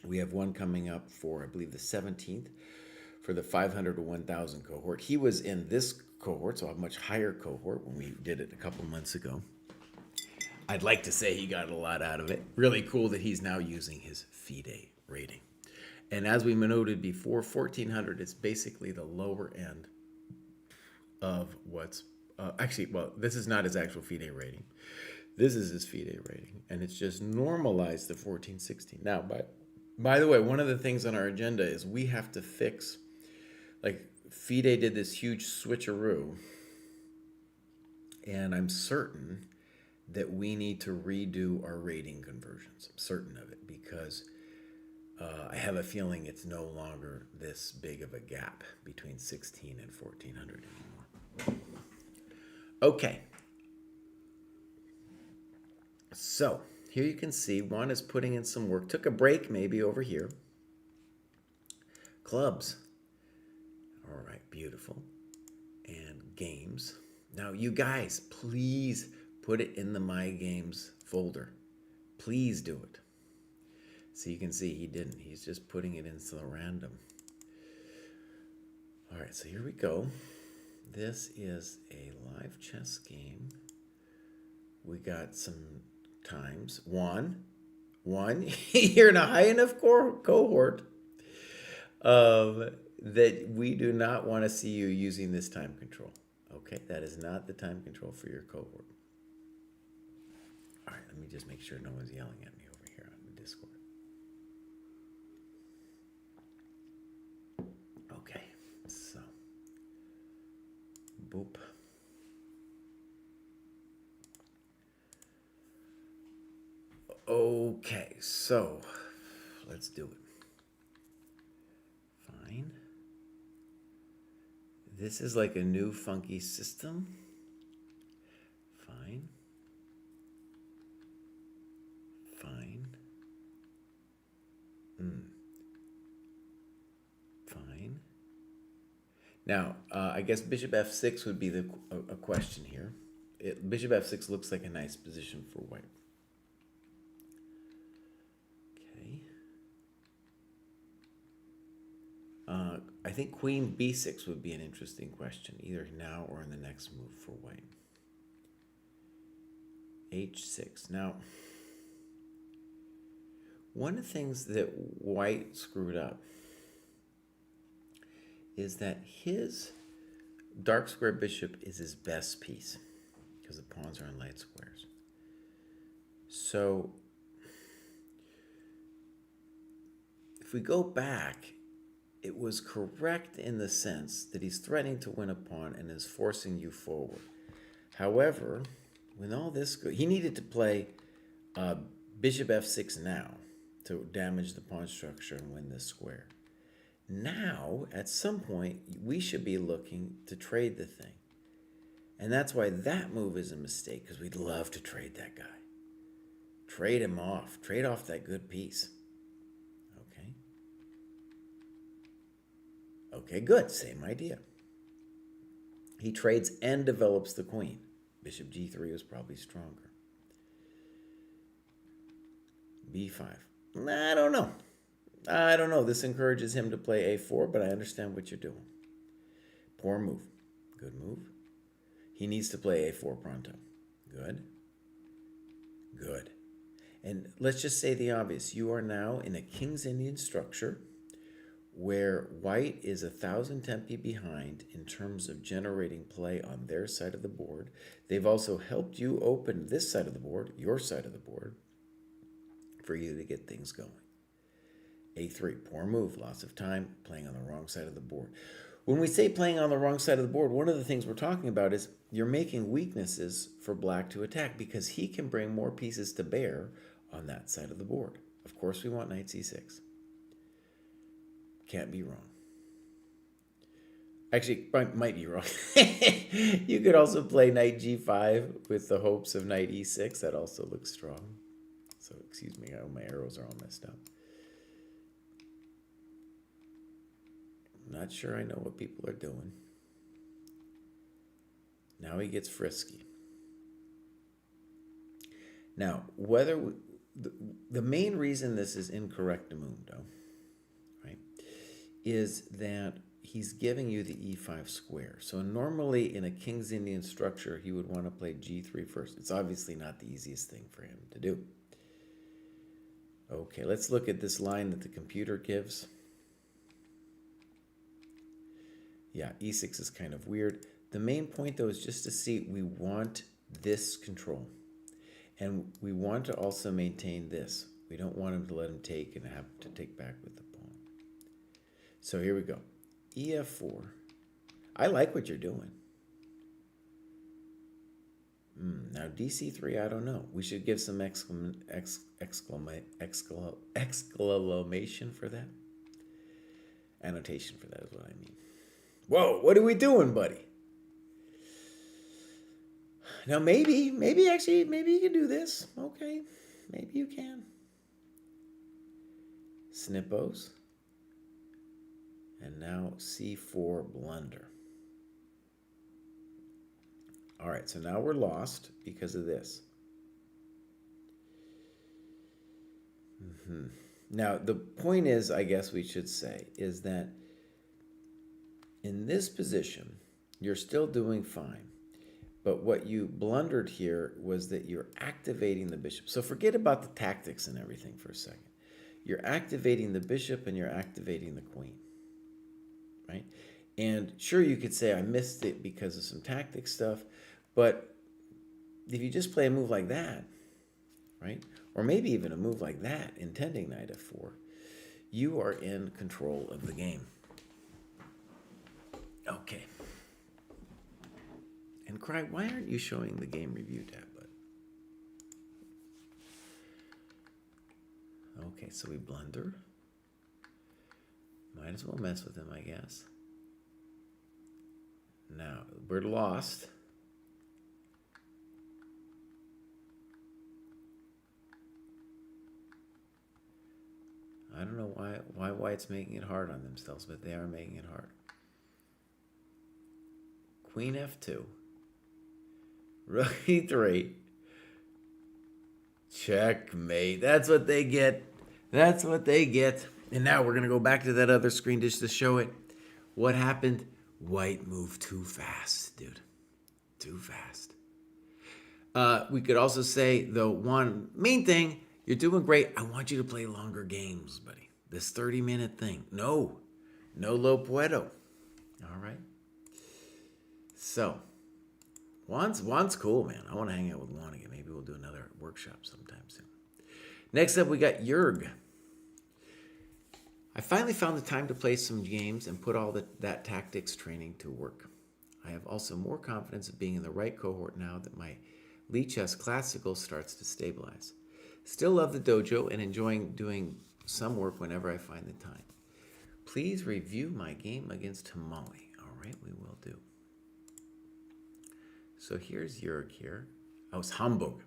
We have one coming up for, I believe, the 17th for the 500 to 1,000 cohort. He was in this cohort, so a much higher cohort when we did it a couple months ago. I'd like to say he got a lot out of it. Really cool that he's now using his FIDE rating. And as we noted before, 1,400 is basically the lower end of what's... this is not his actual FIDE rating. This is his FIDE rating, and it's just normalized to 1416. Now, by the way, one of the things on our agenda is we have to fix... Like, FIDE did this huge switcheroo, and I'm certain that we need to redo our rating conversions. I'm certain of it, because I have a feeling it's no longer this big of a gap between 16 and 1,400 anymore. Okay. So, here you can see Juan is putting in some work. Took a break maybe over here. Clubs. All right, beautiful. And games. Now, you guys, please put it in the My Games folder. Please do it. So you can see he didn't. He's just putting it into the random. All right, so here we go. This is a live chess game. We got some times. One. You're in a high enough cohort that we do not want to see you using this time control. Okay, that is not the time control for your cohort. All right, let me just make sure no one's yelling at me over here on the Discord. Okay, so, boop. Okay, so, let's do it. Fine. This is like a new funky system. Fine. Fine. Fine. Now, I guess bishop f6 would be a question here. Bishop f6 looks like a nice position for white. Okay. I think queen b6 would be an interesting question, either now or in the next move for white. h6. Now, one of the things that white screwed up is that his dark square bishop is his best piece because the pawns are in light squares. So if we go back, it was correct in the sense that he's threatening to win a pawn and is forcing you forward. However, when all this goes, he needed to play bishop f6 now to damage the pawn structure and win this square. Now, at some point, we should be looking to trade the thing. And that's why that move is a mistake, because we'd love to trade that guy. Trade him off. Trade off that good piece. Okay. Okay, good. Same idea. He trades and develops the queen. Bishop g3 was probably stronger. B5. I don't know. I don't know. This encourages him to play A4, but I understand what you're doing. Poor move. Good move. He needs to play A4 pronto. Good. Good. And let's just say the obvious. You are now in a King's Indian structure where white is 1,000 tempi behind in terms of generating play on their side of the board. They've also helped you open this side of the board, your side of the board, for you to get things going. A3, poor move, lots of time, playing on the wrong side of the board. When we say playing on the wrong side of the board, one of the things we're talking about is you're making weaknesses for black to attack because he can bring more pieces to bear on that side of the board. Of course, we want knight c6. Can't be wrong. Actually, might be wrong. You could also play knight g5 with the hopes of knight e6. That also looks strong. So, excuse me, my arrows are all messed up. Not sure I know what people are doing. Now he gets frisky. Now, whether the main reason this is incorrect, Mundo, right, is that he's giving you the e5 square. So normally in a King's Indian structure, he would want to play g3 first. It's obviously not the easiest thing for him to do. Okay, let's look at this line that the computer gives. Yeah, e6 is kind of weird. The main point, though, is just to see we want this control. And we want to also maintain this. We don't want him to let him take and have to take back with the pawn. So here we go. EF4. I like what you're doing. Now DC3, I don't know. We should give some exclamation for that. Annotation for that is what I mean. Whoa, what are we doing, buddy? Now maybe you can do this. Okay, maybe you can. Snippos. And now C4 blunder. All right, so now we're lost because of this. Now, the point is, I guess we should say, is that in this position, you're still doing fine. But what you blundered here was that you're activating the bishop. So forget about the tactics and everything for a second. You're activating the bishop and you're activating the queen, right? And sure, you could say I missed it because of some tactic stuff, but if you just play a move like that, right? Or maybe even a move like that, intending knight f4, you are in control of the game. Okay. And Cry, why aren't you showing the game review tab, bud? Okay, so we blunder. Might as well mess with him, I guess. Now, we're lost. I don't know why White's making it hard on themselves, but they are making it hard. Queen f2. Rook e3. Checkmate. That's what they get. That's what they get. And now we're going to go back to that other screen just to show it. What happened? White moved too fast, dude. Too fast. We could also say, though, one main thing, you're doing great. I want you to play longer games, buddy. This 30-minute thing. No lo puedo. All right. So, Juan's cool, man. I want to hang out with Juan again. Maybe we'll do another workshop sometime soon. Next up, we got Jurg. I finally found the time to play some games and put all that tactics training to work. I have also more confidence of being in the right cohort now that my Lichess Classical starts to stabilize. Still love the dojo and enjoying doing some work whenever I find the time. Please review my game against Hamali. All right, we will do. So here's Jurg here. Oh, it's Hamburg.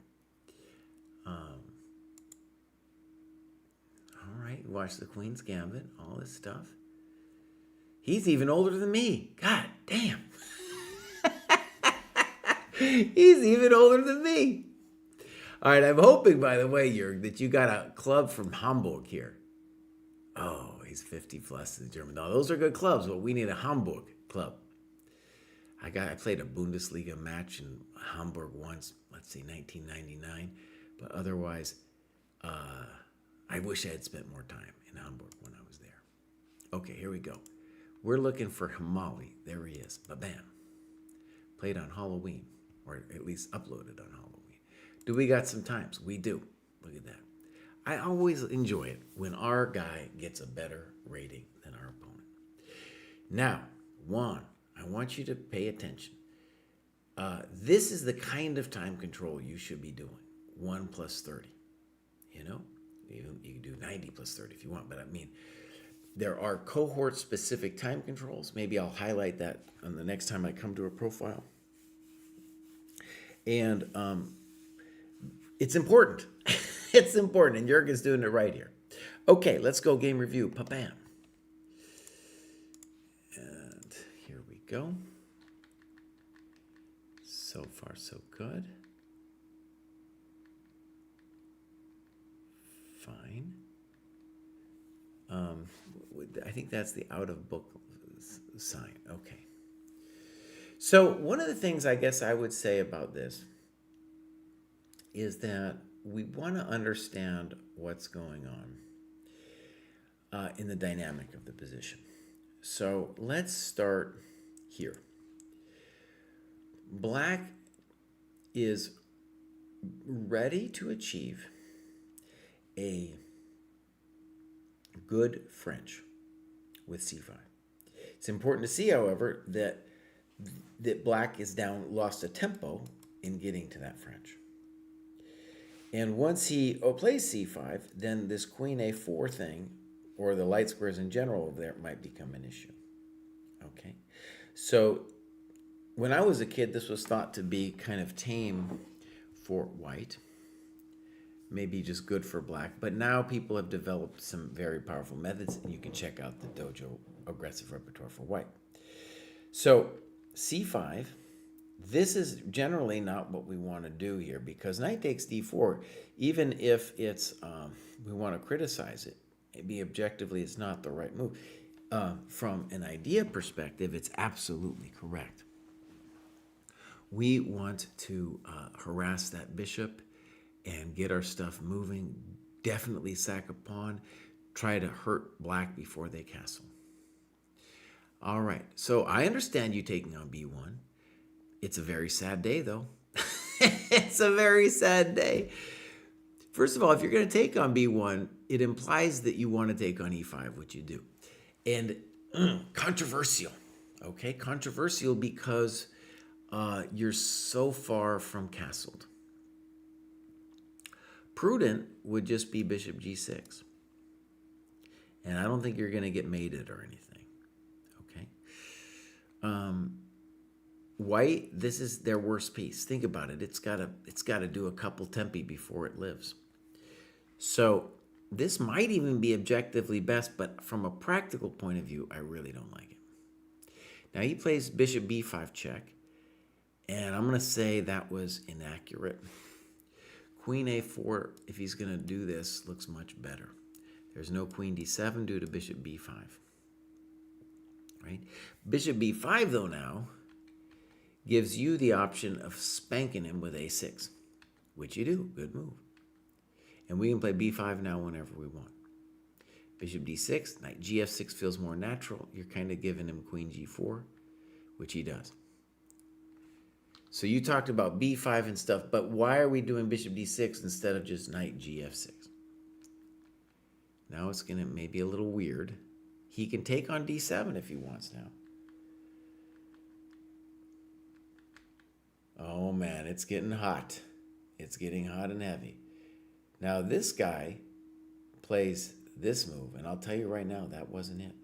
All right, watch the Queen's Gambit, all this stuff. He's even older than me. God damn. He's even older than me. All right, I'm hoping, by the way, Jürg, that you got a club from Hamburg here. Oh, he's 50 plus in German. No, those are good clubs, but we need a Hamburg club. I played a Bundesliga match in Hamburg once, let's see, 1999. But otherwise, I wish I had spent more time in Hamburg when I was there. Okay, here we go. We're looking for Hamali. There he is. Ba-bam. Played on Halloween, or at least uploaded on Halloween. Do we got some times? We do. Look at that. I always enjoy it when our guy gets a better rating than our opponent. Now, Juan, I want you to pay attention. This is the kind of time control you should be doing. 1 plus 30. You know, you can do 90 plus 30 if you want, but I mean, there are cohort-specific time controls. Maybe I'll highlight that on the next time I come to a profile. And it's important. It's important, and Jürg is doing it right here. Okay, let's go game review. Pa-bam. And here we go. So far, so good. Fine. I think that's the out of book sign. Okay. So one of the things I guess I would say about this is that we want to understand what's going on in the dynamic of the position. So let's start here. Black is ready to achieve a good French with c5. It's important to see, however, that Black is lost a tempo in getting to that French. And once he plays c5, then this queen a4 thing, or the light squares in general over there, might become an issue. Okay? So when I was a kid, this was thought to be kind of tame for white. Maybe just good for black. But now people have developed some very powerful methods, and you can check out the dojo aggressive repertoire for white. So c5, this is generally not what we want to do here, because knight takes d4, even if it's we want to criticize it, maybe objectively it's not the right move. From an idea perspective, it's absolutely correct. We want to harass that bishop and get our stuff moving, definitely sack a pawn, try to hurt black before they castle. All right, so I understand you taking on b1. It's a very sad day, though. It's a very sad day. First of all, if you're going to take on b1, it implies that you want to take on e5, which you do. And controversial, okay? Controversial because you're so far from castled. Prudent would just be bishop g6. And I don't think you're going to get mated or anything, okay? White, this is their worst piece. Think about it. It's got to do a couple tempi before it lives. So this might even be objectively best, but from a practical point of view, I really don't like it. Now he plays bishop b5 check, and I'm going to say that was inaccurate. Queen a4, if he's going to do this, looks much better. There's no queen d7 due to bishop b5. Right? Bishop b5, though, now gives you the option of spanking him with a6, which you do. Good move. And we can play b5 now whenever we want. Bishop d6, knight gf6 feels more natural. You're kind of giving him queen g4, which he does. So you talked about b5 and stuff, but why are we doing bishop d6 instead of just knight gf6? Now it's going to maybe a little weird. He can take on d7 if he wants now. Oh man, it's getting hot. It's getting hot and heavy. Now this guy plays this move, and I'll tell you right now, that wasn't it.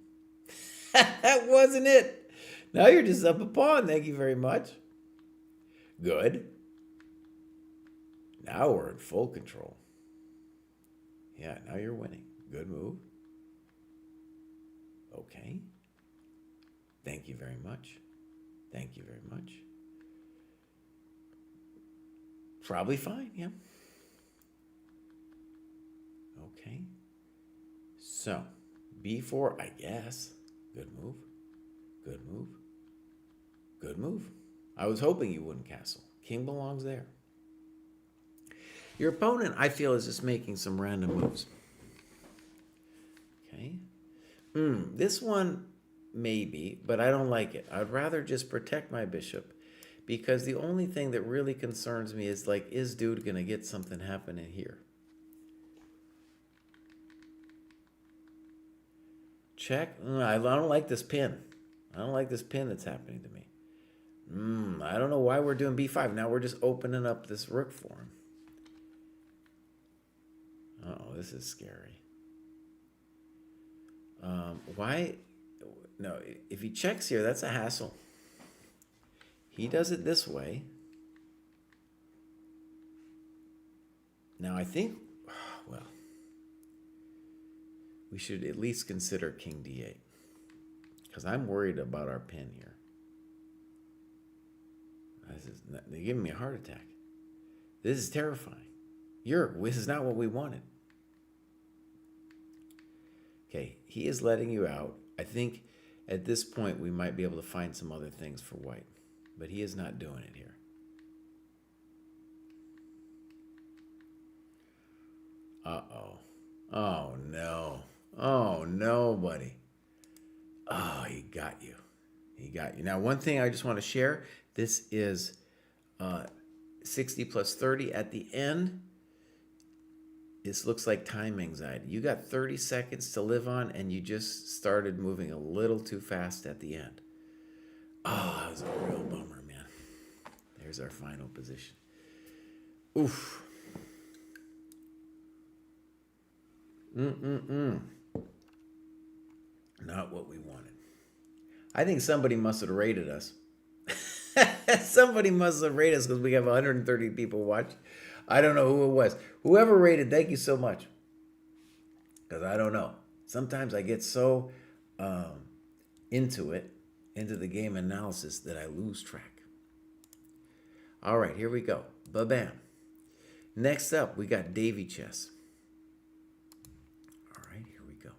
That wasn't it. Now you're just up a pawn. Thank you very much. Good. Now we're in full control. Yeah, now you're winning. Good move. Okay. Thank you very much. Thank you very much. Probably fine, yeah. Okay. So, b4, I guess. Good move. Good move. Good move. I was hoping you wouldn't castle. King belongs there. Your opponent, I feel, is just making some random moves. Okay. This one, maybe, but I don't like it. I'd rather just protect my bishop, because the only thing that really concerns me is, like, is dude going to get something happening here? Check. I don't like this pin. I don't like this pin that's happening to me. I don't know why we're doing b5. Now we're just opening up this rook for him. Uh-oh, this is scary. Why? No, if he checks here, that's a hassle. He does it this way. Now I think, well, we should at least consider king d8, because I'm worried about our pin here. They're giving me a heart attack. This is terrifying. This is not what we wanted. Okay, he is letting you out. I think at this point we might be able to find some other things for white, but he is not doing it here. Uh-oh. Oh, no. Oh, no, buddy. Oh, he got you. He got you. Now, one thing I just want to share, this is 60 plus 30 at the end. This looks like time anxiety. You got 30 seconds to live on, and you just started moving a little too fast at the end. Oh, that was a real bummer, man. There's our final position. Oof. Not what we wanted. I think somebody must have rated us. Somebody must have rated us, because we have 130 people watch. I don't know who it was. Whoever rated, thank you so much. Because I don't know. Sometimes I get so into the game analysis, that I lose track. All right, here we go. Ba-bam. Next up, we got Davy Chess. All right, here we go.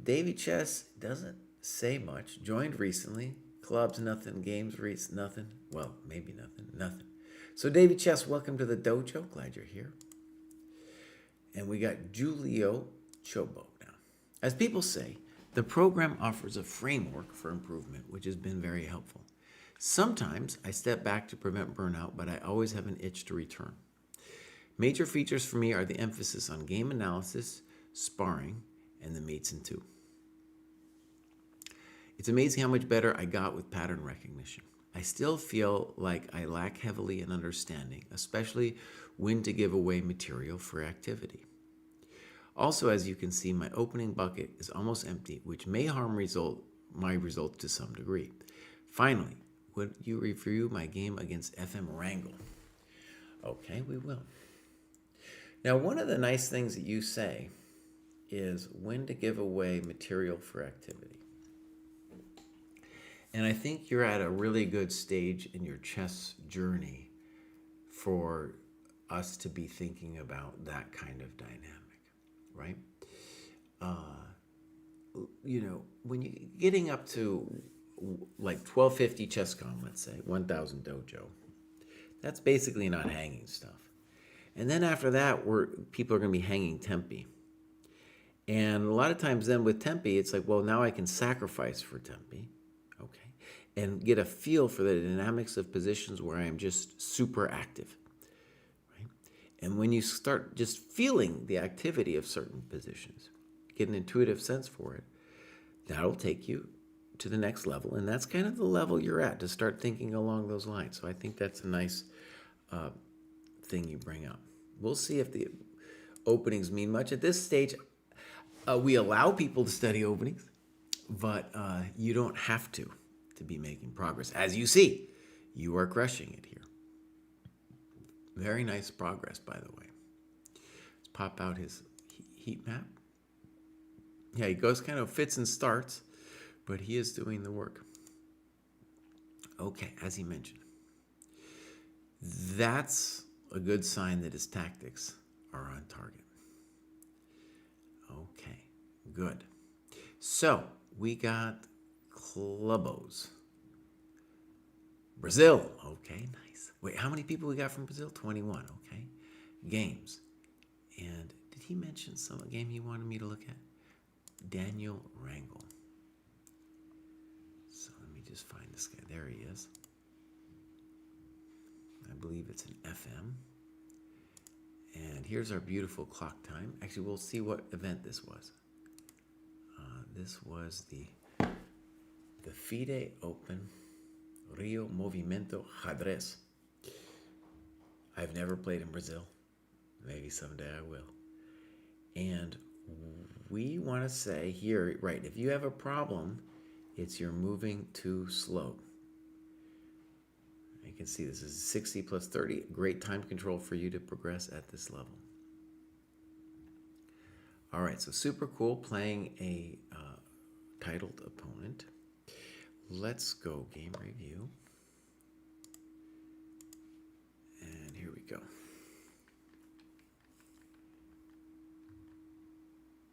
Davy Chess doesn't say much. Joined recently. Clubs, nothing. Games, nothing. Well, maybe nothing. Nothing. So, Davy Chess, welcome to the dojo. Glad you're here. And we got Julio Chobo now. As people say, the program offers a framework for improvement, which has been very helpful. Sometimes I step back to prevent burnout, but I always have an itch to return. Major features for me are the emphasis on game analysis, sparring, and the mates in two. It's amazing how much better I got with pattern recognition. I still feel like I lack heavily in understanding, especially when to give away material for activity. Also, as you can see, my opening bucket is almost empty, which may harm my results to some degree. Finally, would you review my game against FM Wrangle? Okay, we will. Now, one of the nice things that you say is when to give away material for activity. And I think you're at a really good stage in your chess journey for us to be thinking about that kind of dynamic, right? When you're getting up to like 1250 ChessCom, let's say, 1000 Dojo, that's basically not hanging stuff. And then after that, people are going to be hanging Tempe. And a lot of times then with Tempe, it's like, well, now I can sacrifice for Tempe. Okay, and get a feel for the dynamics of positions where I am just super active, right? And when you start just feeling the activity of certain positions, get an intuitive sense for it, that'll take you to the next level, and that's kind of the level you're at to start thinking along those lines. So I think that's a nice thing you bring up. We'll see if the openings mean much. At this stage, we allow people to study openings, but you don't have to be making progress. As you see, you are crushing it here. Very nice progress, by the way. Let's pop out his heat map. Yeah, he goes kind of fits and starts, but he is doing the work. Okay, as he mentioned, that's a good sign that his tactics are on target. Okay, good. So we got clubos. Brazil. Okay, nice. Wait, how many people we got from Brazil? 21. Okay. Games. And did he mention some game he wanted me to look at? Daniel Rangel. So let me just find this guy. There he is. I believe it's an FM. And here's our beautiful clock time. Actually, we'll see what event this was. This was the FIDE Open Rio Movimento Xadrez. I've never played in Brazil. Maybe someday I will. And we want to say here, right, if you have a problem, it's you're moving too slow. You can see this is 60 plus 30. Great time control for you to progress at this level. All right, so super cool playing a titled opponent. Let's go game review. And here we go.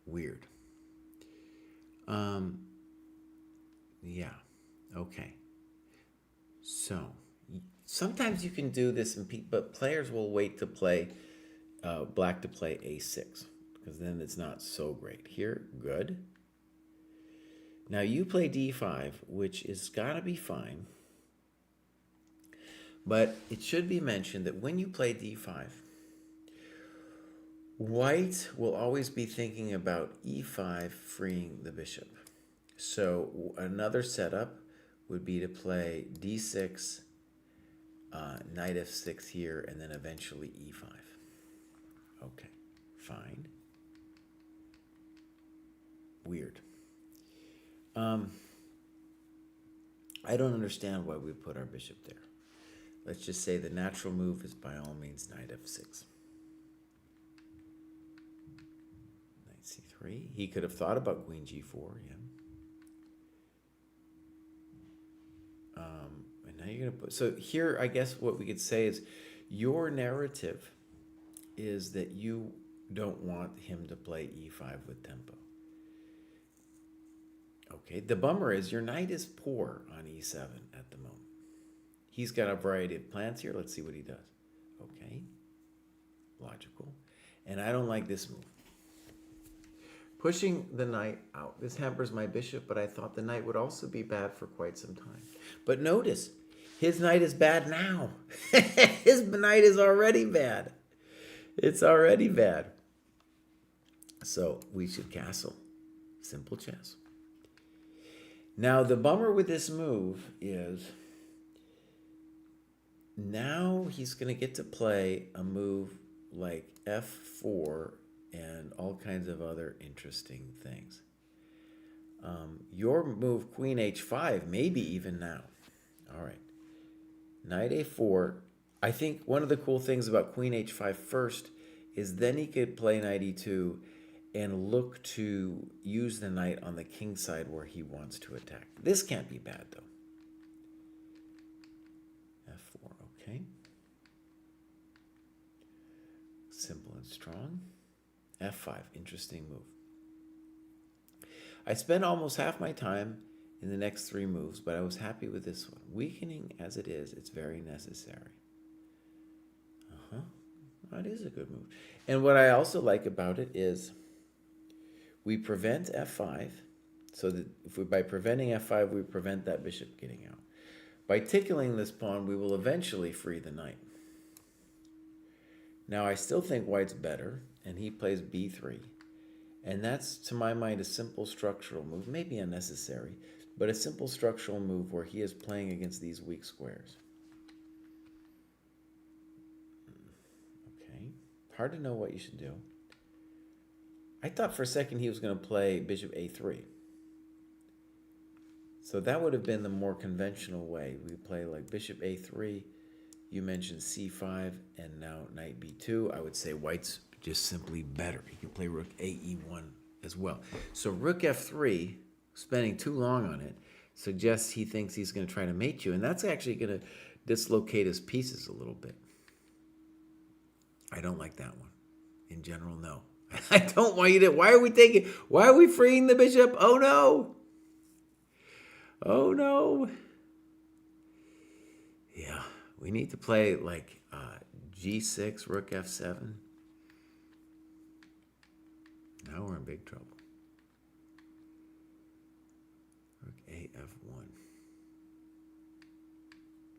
Weird. Yeah, okay. So, sometimes you can do this, but players will wait to play black to play a6, because then it's not so great. Here, good. Now you play d5, which is gotta be fine. But it should be mentioned that when you play d5, white will always be thinking about e5 freeing the bishop. So another setup would be to play d6, knight f6 here, and then eventually e5. Okay, fine. Weird. I don't understand why we put our bishop there. Let's just say the natural move is by all means knight f6. Knight c3. He could have thought about queen g4, yeah. And now you're going to put... So here, I guess what we could say is your narrative is that you don't want him to play e5 with tempo. Okay, the bummer is your knight is poor on e7 at the moment. He's got a variety of plans here. Let's see what he does. Okay, logical. And I don't like this move. Pushing the knight out. This hampers my bishop, but I thought the knight would also be bad for quite some time. But notice, his knight is bad now. His knight is already bad. It's already bad. So we should castle. Simple chess. Now, the bummer with this move is now he's going to get to play a move like f4 and all kinds of other interesting things. Your move, queen h5, maybe even now. All right. Knight a4. I think one of the cool things about queen h5 first is then he could play knight e2 and look to use the knight on the king side where he wants to attack. This can't be bad, though. f4, okay. Simple and strong. f5, interesting move. I spent almost half my time in the next three moves, but I was happy with this one. Weakening as it is, it's very necessary. That is a good move. And what I also like about it is we prevent f5, so that by preventing f5, we prevent that bishop getting out. By tickling this pawn, we will eventually free the knight. Now, I still think white's better, and he plays b3. And that's, to my mind, a simple structural move, maybe unnecessary, but a simple structural move where he is playing against these weak squares. Okay, hard to know what you should do. I thought for a second he was going to play bishop a3. So that would have been the more conventional way. We play like bishop a3, you mentioned c5, and now knight b2. I would say white's just simply better. He can play rook ae1 as well. So rook f3, spending too long on it, suggests he thinks he's going to try to mate you, and that's actually going to dislocate his pieces a little bit. I don't like that one. In general, no. I don't want you to. Why are we freeing the bishop? Oh no. Oh no. Yeah, we need to play like g6, rook f7. Now we're in big trouble. Rook a f1.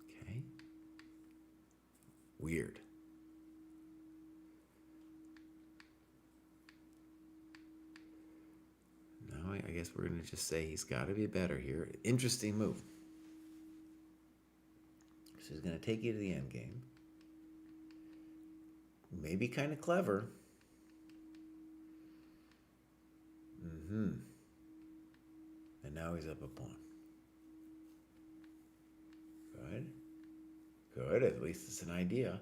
Okay. Weird. Now I guess we're going to just say he's got to be better here. Interesting move. So he's going to take you to the end game. Maybe kind of clever. And now he's up a pawn. Good. Good. At least it's an idea.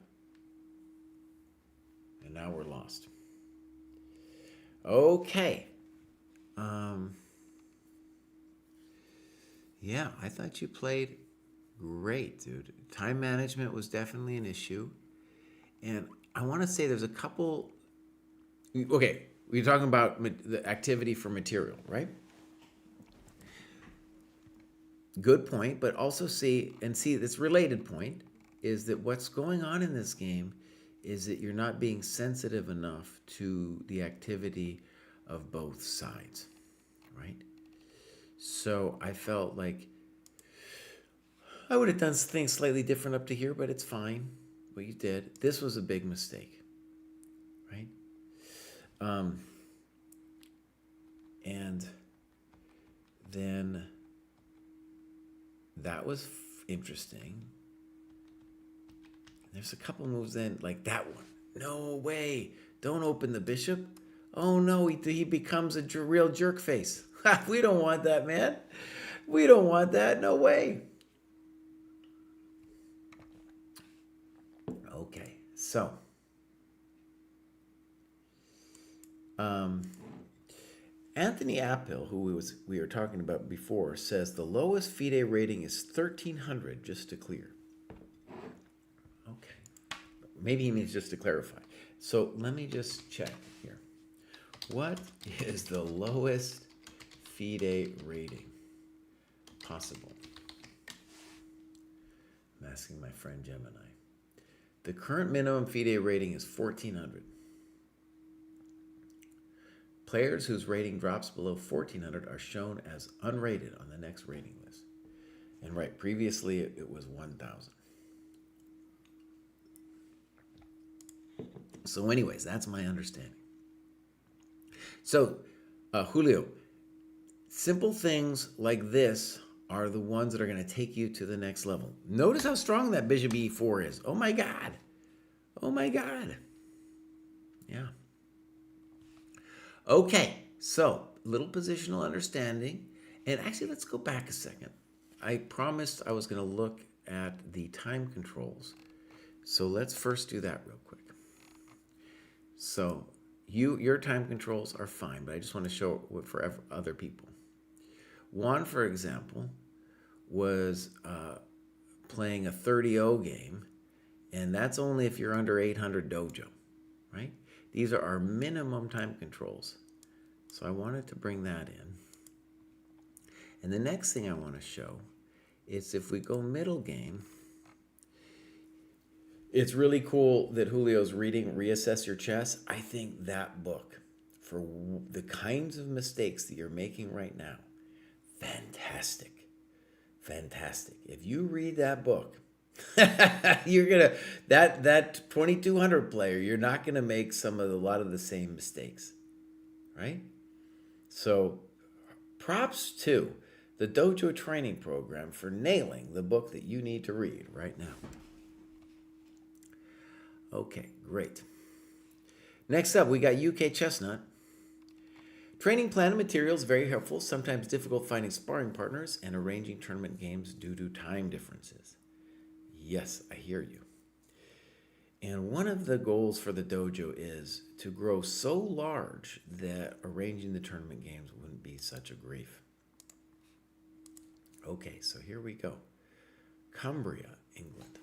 And now we're lost. Okay. Yeah, I thought you played great, dude. Time management was definitely an issue. And I want to say there's a couple... Okay, we're talking about the activity for material, right? Good point, but also see this related point is that what's going on in this game is that you're not being sensitive enough to the activity of both sides, right? So I felt like I would have done things slightly different up to here, but it's fine what you did. This was a big mistake, right? And then that was interesting. There's a couple moves then, like that one. No way. Don't open the bishop. Oh no, he becomes a real jerk face. We don't want that, man. We don't want that. No way. Okay, so Anthony Appill, who we were talking about before, says the lowest FIDE rating is 1300, just to clear. Okay, maybe he means just to clarify. So let me just check here. What is the lowest FIDE rating possible? I'm asking my friend Gemini. The current minimum FIDE rating is 1400. Players whose rating drops below 1400 are shown as unrated on the next rating list. And right, previously it was 1000. So anyways, that's my understanding. So, Julio, simple things like this are the ones that are going to take you to the next level. Notice how strong that bishop e4 is. Oh my God. Oh my God. Yeah. Okay, so little positional understanding. And actually, let's go back a second. I promised I was going to look at the time controls. So let's first do that real quick. So your time controls are fine, but I just want to show it for other people. Juan, for example, was playing a 30-0 game, and that's only if you're under 800 dojo, right? These are our minimum time controls. So I wanted to bring that in. And the next thing I want to show is if we go middle game, it's really cool that Julio's reading Reassess Your Chess. I think that book, for the kinds of mistakes that you're making right now, fantastic. Fantastic. If you read that book, you're gonna that 2200 player, you're not gonna make a lot of the same mistakes, right? So props to the Dojo training program for nailing the book that you need to read right now. Okay, great. Next up, we got UK Chestnut. Training plan and materials very helpful, sometimes difficult finding sparring partners and arranging tournament games due to time differences. Yes, I hear you. And one of the goals for the dojo is to grow so large that arranging the tournament games wouldn't be such a grief. Okay, so here we go. Cumbria, England.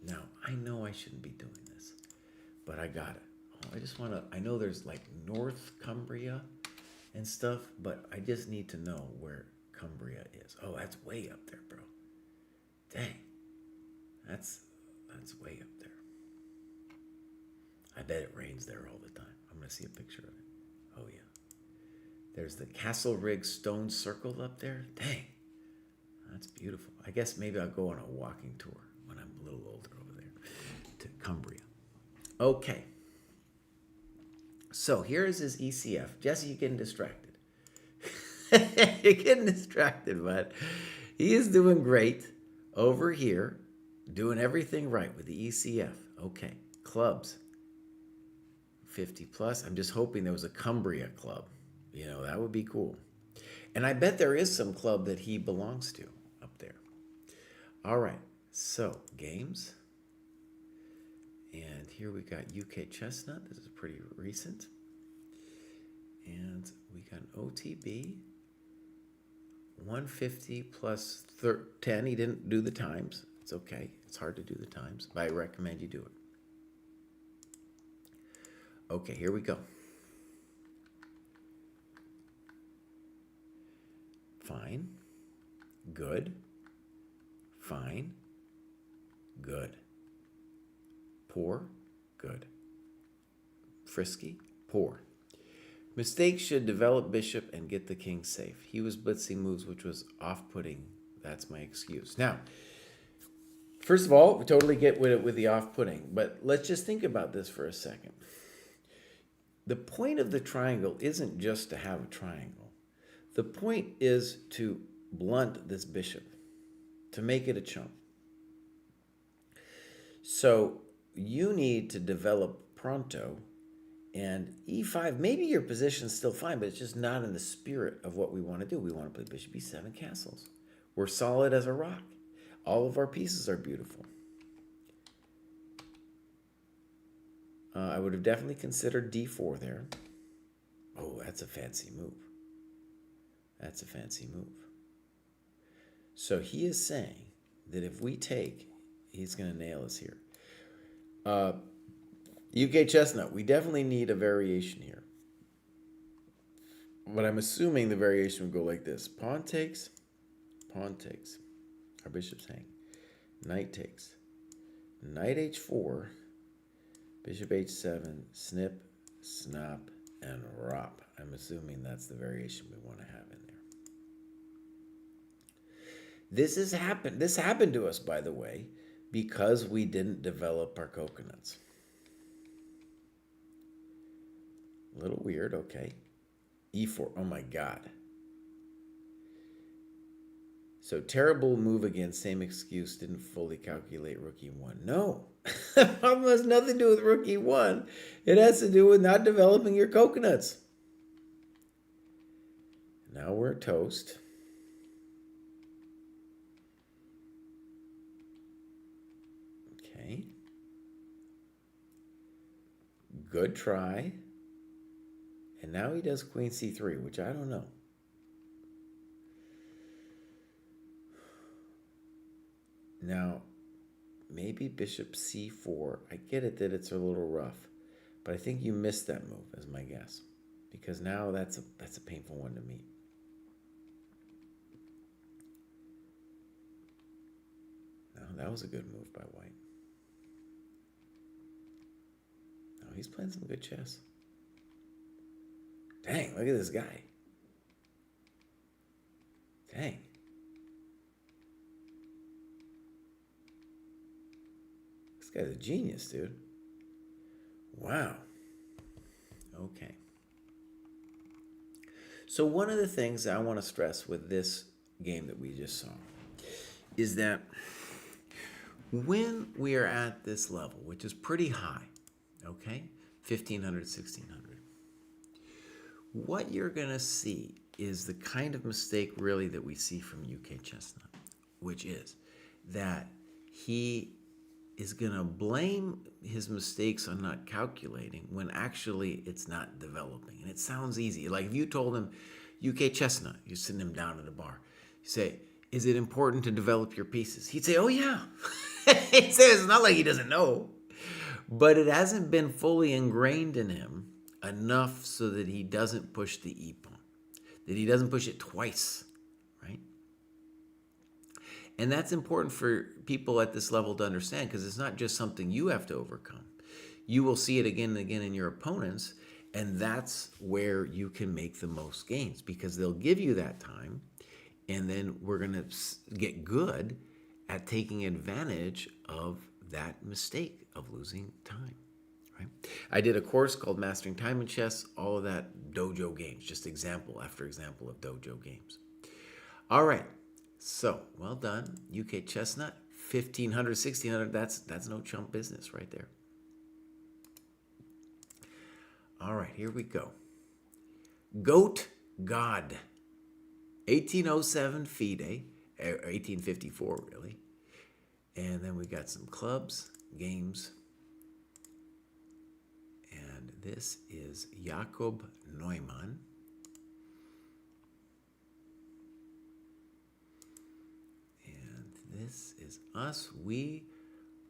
Now, I know I shouldn't be doing this, but I got it. I just want to, I know there's like North Cumbria and stuff, but I just need to know where Cumbria is. Oh, that's way up there, bro. Dang. That's way up there. I bet it rains there all the time. I'm going to see a picture of it. Oh, yeah. There's the Castle Rig Stone Circle up there. Dang. That's beautiful. I guess maybe I'll go on a walking tour when I'm a little older over there to Cumbria. Okay. So here is his ECF. Jesse, you're getting distracted. You're getting distracted, but he is doing great over here, doing everything right with the ECF. Okay. Clubs. 50 plus. I'm just hoping there was a Cumbria club. You know, that would be cool. And I bet there is some club that he belongs to up there. All right. So, games. And here we got UK Chestnut. This is pretty recent. And we got an OTB. 150 plus 10. He didn't do the times. It's okay. It's hard to do the times, but I recommend you do it. Okay, here we go. Fine. Good. Fine. Good. Poor. Good. Frisky. Poor. Mistake should develop bishop and get the king safe. He was blitzing moves, which was off-putting. That's my excuse. Now, first of all, we totally get with it with the off-putting, but let's just think about this for a second. The point of the triangle isn't just to have a triangle. The point is to blunt this bishop, to make it a chump. So you need to develop pronto, and e5, maybe your position's still fine, but it's just not in the spirit of what we want to do. We want to play bishop e7 castles. We're solid as a rock. All of our pieces are beautiful. I would have definitely considered d4 there. Oh, that's a fancy move. That's a fancy move. So he is saying that if we take, he's going to nail us here. UK Chestnut, we definitely need a variation here. But I'm assuming the variation would go like this. Pawn takes. Our bishops hang. Knight takes. Knight h4. Bishop h7, snip, snap, and rop. I'm assuming that's the variation we want to have in there. This happened to us, by the way, because we didn't develop our coconuts. A little weird, okay. e4, oh my God. So terrible move again, same excuse, didn't fully calculate rook e1. No, that problem has nothing to do with rook e1. It has to do with not developing your coconuts. Now we're toast. Okay. Good try. And now he does queen c3, which I don't know. Now, maybe bishop c4. I get it that it's a little rough, but I think you missed that move, as my guess, because now that's a painful one to meet. No, that was a good move by white. No, he's playing some good chess. Dang, look at this guy. Dang. This guy's a genius, dude. Wow. Okay. So one of the things I want to stress with this game that we just saw is that when we are at this level, which is pretty high, okay, 1500, 1600, what you're going to see is the kind of mistake really that we see from UK Chestnut, which is that he is going to blame his mistakes on not calculating when actually it's not developing. And it sounds easy. Like if you told him, UK Chestnut, you're sitting him down at a bar, you say, is it important to develop your pieces? He'd say, oh yeah. He'd say, it's not like he doesn't know. But it hasn't been fully ingrained in him enough so that he doesn't push the e pawn, that he doesn't push it twice, right? And that's important for people at this level to understand because it's not just something you have to overcome. You will see it again and again in your opponents, and that's where you can make the most gains because they'll give you that time, and then we're going to get good at taking advantage of that mistake of losing time. Right? I did a course called Mastering Time in Chess, all of that dojo games, just example after example of dojo games. All right, so well done, UK Chestnut, 1500, 1600, that's no chump business right there. All right, here we go. Goat God, 1807 FIDE, 1854 really. And then we got some clubs, games. And this is Jakob Neumann. And this is us. We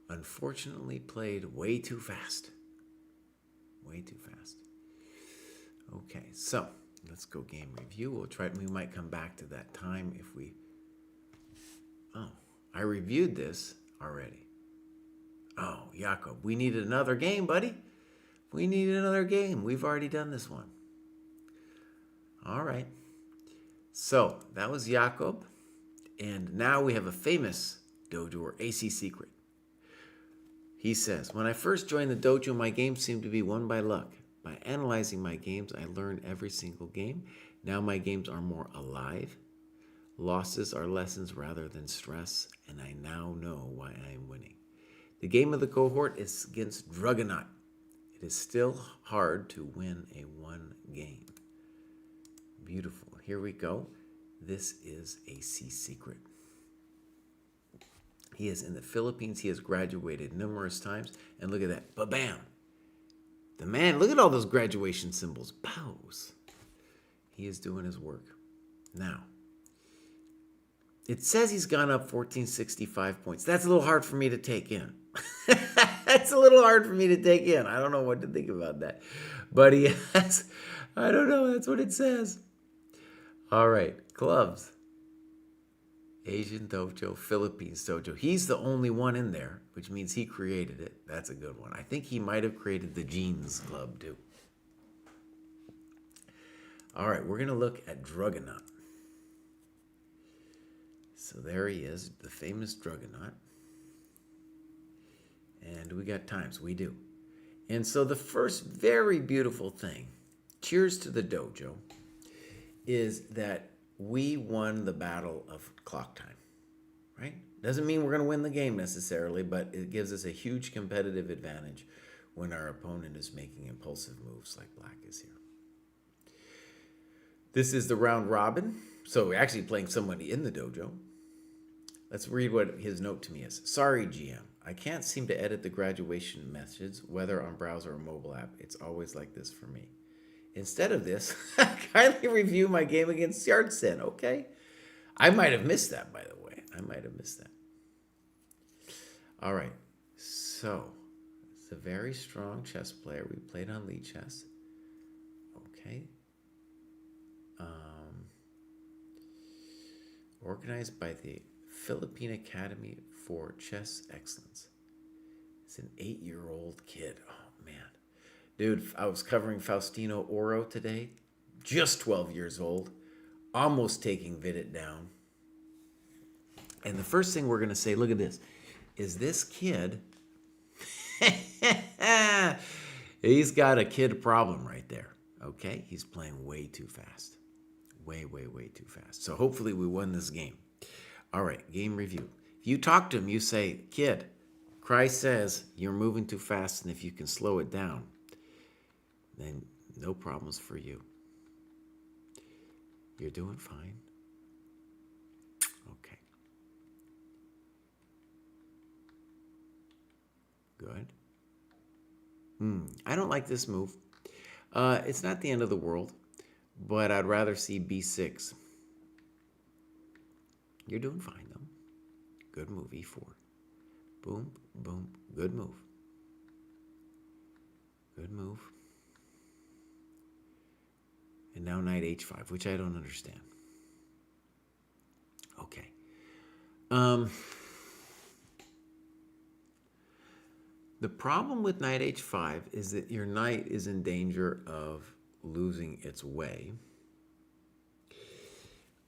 unfortunately played way too fast. Way too fast. Okay, so let's go game review. We might come back to that time if we... Oh, I reviewed this already. Oh, Jakob, we needed another game, buddy. We needed another game. We've already done this one. All right. So that was Jakob. And now we have a famous dojo or AC secret. He says, when I first joined the dojo, my games seemed to be won by luck. By analyzing my games, I learned every single game. Now my games are more alive. Losses are lessons rather than stress, and I now know why I am winning. The game of the cohort is against Dragonaut. It is still hard to win a one game. Beautiful. Here we go. This is AC Secret. He is in the Philippines. He has graduated numerous times. And look at that. Ba-bam. The man, look at all those graduation symbols. Bows. He is doing his work. Now, it says he's gone up 1465 points. That's a little hard for me to take in. That's a little hard for me to take in. I don't know what to think about that. But he has, I don't know, that's what it says. All right, clubs. Asian Dojo, Philippines Dojo. He's the only one in there, which means he created it. That's a good one. I think he might have created the Jeans Club too. All right, we're going to look at Dragonaut. So there he is, the famous Dragonaut. And we got times, we do. And so the first very beautiful thing, cheers to the dojo, is that we won the battle of clock time, right? Doesn't mean we're going to win the game necessarily, but it gives us a huge competitive advantage when our opponent is making impulsive moves like black is here. This is the round robin. So we're actually playing somebody in the dojo. Let's read what his note to me is. Sorry, GM. I can't seem to edit the graduation messages, whether on browser or mobile app. It's always like this for me. Instead of this, kindly review my game against Yardsen, okay? I might have missed that, by the way. I might have missed that. All right. So, it's a very strong chess player. We played on Lee Chess. Okay. Organized by the Philippine Academy for Chess Excellence. It's an 8-year-old kid. Oh, man. Dude, I was covering Faustino Oro today. Just 12 years old. Almost taking Vidit down. And the first thing we're going to say, look at this, is this kid, he's got a kid problem right there. Okay? He's playing way too fast. Way, way, way too fast. So hopefully we won this game. All right, game review. If you talk to him, you say, kid, Christ says you're moving too fast, and if you can slow it down, then no problems for you. You're doing fine. Okay. Good. I don't like this move. It's not the end of the world, but I'd rather see b6. You're doing fine, though. Good move, e4. Boom, boom, good move. Good move. And now knight h5, which I don't understand. Okay. The problem with knight h5 is that your knight is in danger of losing its way.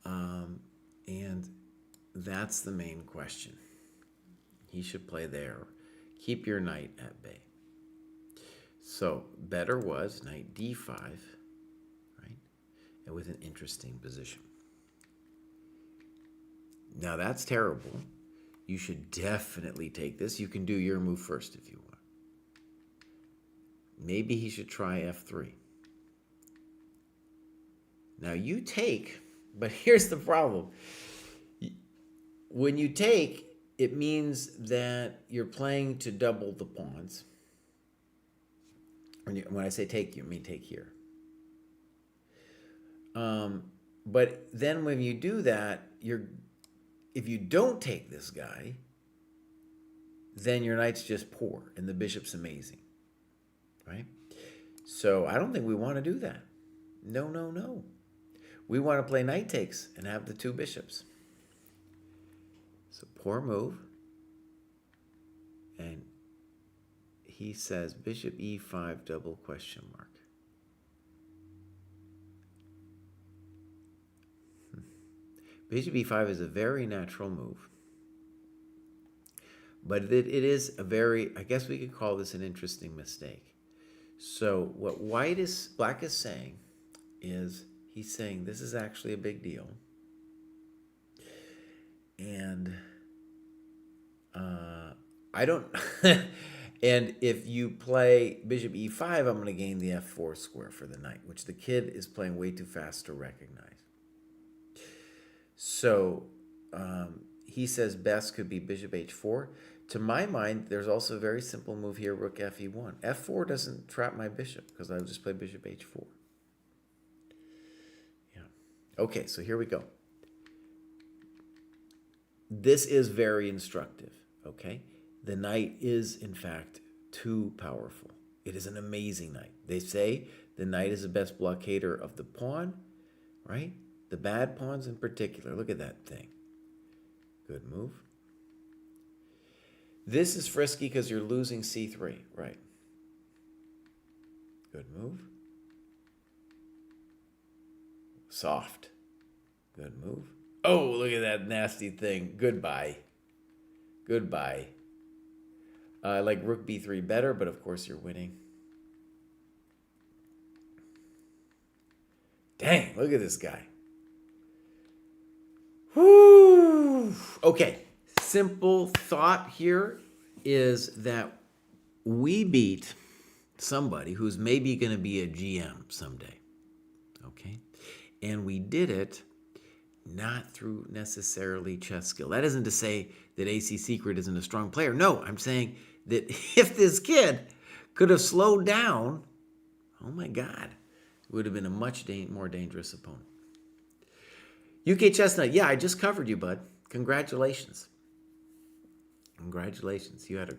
And that's the main question. He should play there. Keep your knight at bay. So better was knight d5, right? And with an interesting position. Now that's terrible. You should definitely take this. You can do your move first if you want. Maybe he should try f3. Now you take, but here's the problem. When you take, it means that you're playing to double the pawns. When I say take, you mean take here. But then when you do that, if you don't take this guy, then your knight's just poor and the bishop's amazing, right? So I don't think we want to do that. No, no, no. We want to play knight takes and have the two bishops. So poor move. And he says bishop e5 double question mark. Bishop e5 is a very natural move. But it is a very, I guess we could call this an interesting mistake. So what black is saying is, he's saying this is actually a big deal. And I don't, and if you play bishop e5, I'm going to gain the f4 square for the knight, which the kid is playing way too fast to recognize. So he says best could be bishop h4. To my mind, there's also a very simple move here, rook fe1. f4 doesn't trap my bishop because I'll just play bishop h4. Yeah. Okay, so here we go. This is very instructive, okay? The knight is, in fact, too powerful. It is an amazing knight. They say the knight is the best blockader of the pawn, right? The bad pawns in particular. Look at that thing. Good move. This is frisky because you're losing c3, right? Good move. Soft. Good move. Oh, look at that nasty thing. Goodbye. Goodbye. I like rook b3 better, but of course you're winning. Dang, look at this guy. Whoo! Okay, simple thought here is that we beat somebody who's maybe going to be a GM someday, okay? And we did it not through necessarily chess skill. That isn't to say that AC Secret isn't a strong player. No, I'm saying that if this kid could have slowed down, oh my God, it would have been a much more dangerous opponent. UK Chestnut, yeah, I just covered you, bud. Congratulations. Congratulations. We had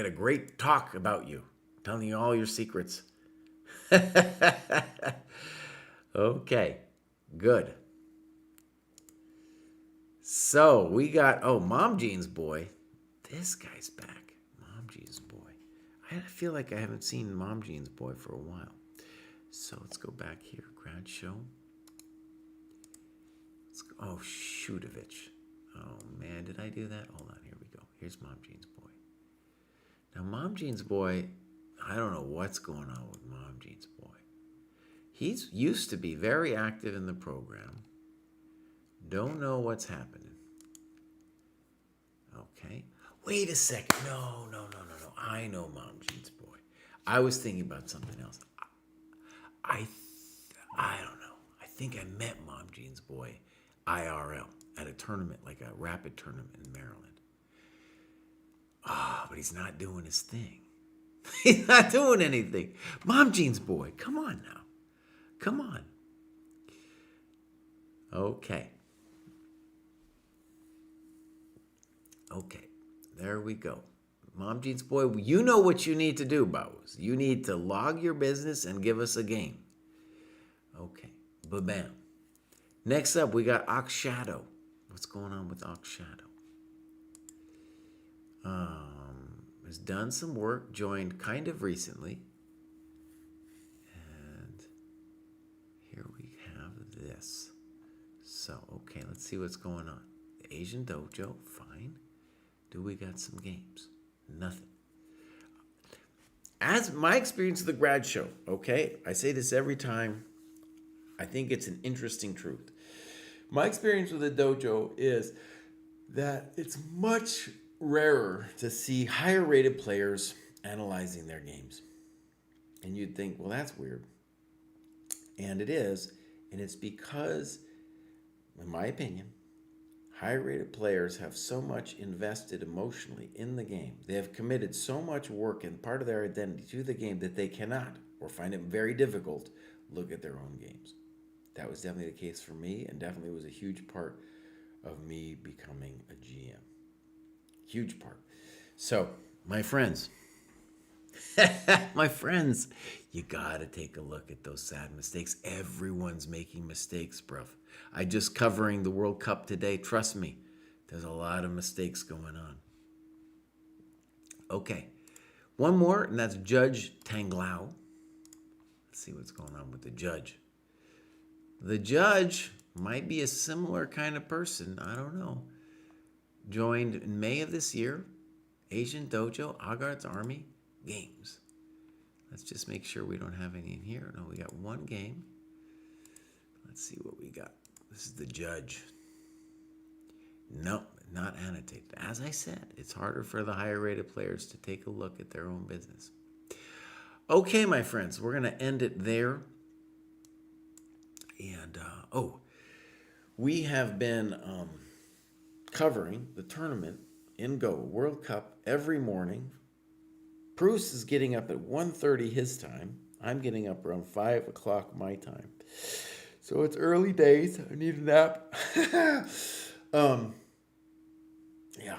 a great talk about you, telling you all your secrets. Okay, good. So we got, Mom Jeans Boy. This guy's back. Mom Jeans Boy. I feel like I haven't seen Mom Jeans Boy for a while. So let's go back here. Crowd show. Oh, Shudovich. Oh, man, did I do that? Hold on, here we go. Here's Mom Jeans Boy. Now, Mom Jeans Boy, I don't know what's going on with Mom Jeans Boy. He's used to be very active in the program. Don't know what's happening. Okay. Wait a second. No. I know Mom Jeans Boy. I was thinking about something else. I don't know. I think I met Mom Jeans Boy IRL at a tournament, like a rapid tournament in Maryland. But he's not doing his thing. He's not doing anything. Mom Jeans Boy, come on now. Come on. Okay. Okay, there we go. Mom Jeans Boy, you know what you need to do, Bows. You need to log your business and give us a game. Okay, ba-bam. Next up, we got Ox Shadow. What's going on with Ox Shadow? Has done some work, joined kind of recently. And here we have this. So, okay, let's see what's going on. The Asian Dojo, fine. Do we got some games? Nothing. As my experience of the grad show, okay, I say this every time. I think it's an interesting truth. My experience with the dojo is that it's much rarer to see higher rated players analyzing their games. And you'd think, well, that's weird. And it is. And it's because, in my opinion, higher rated players have so much invested emotionally in the game. They have committed so much work and part of their identity to the game that they cannot, or find it very difficult, look at their own games. That was definitely the case for me, and definitely was a huge part of me becoming a GM. Huge part. So, my friends, you gotta take a look at those sad mistakes. Everyone's making mistakes, bruv. I just covering the World Cup today. Trust me, there's a lot of mistakes going on. Okay, one more, and that's Judge Tanglao. Let's see what's going on with the judge. The judge might be a similar kind of person. I don't know. Joined in May of this year. Asian Dojo, Agarth's Army games. Let's just make sure we don't have any in here. No, we got one game. Let's see what we got. This is the judge. Nope, not annotated. As I said, it's harder for the higher rated players to take a look at their own business. Okay, my friends, we're going to end it there. And, we have been covering the tournament in Go, World Cup, every morning. Bruce is getting up at 1:30 his time. I'm getting up around 5 o'clock my time. So it's early days. I need a nap. Yeah,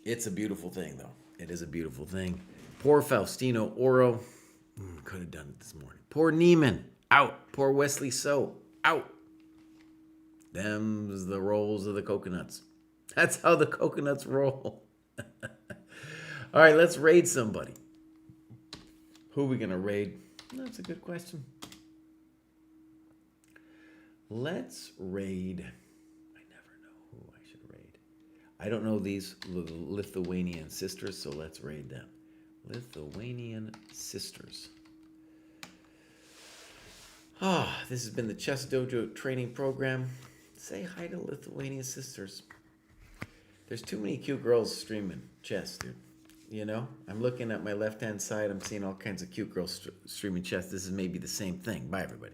it's a beautiful thing, though. It is a beautiful thing. Poor Faustino Oro. Could have done it this morning. Poor Neiman. Out. Poor Wesley So. Out. Them's the rolls of the coconuts. That's how the coconuts roll. All right, let's raid somebody. Who are we going to raid? That's a good question. Let's raid. I never know who I should raid. I don't know these Lithuanian sisters, so let's raid them. Lithuanian sisters. This has been the ChessDojo training program. Say hi to Lithuanian sisters. There's too many cute girls streaming chess, dude. You know, I'm looking at my left-hand side. I'm seeing all kinds of cute girls streaming chess. This is maybe the same thing. Bye, everybody.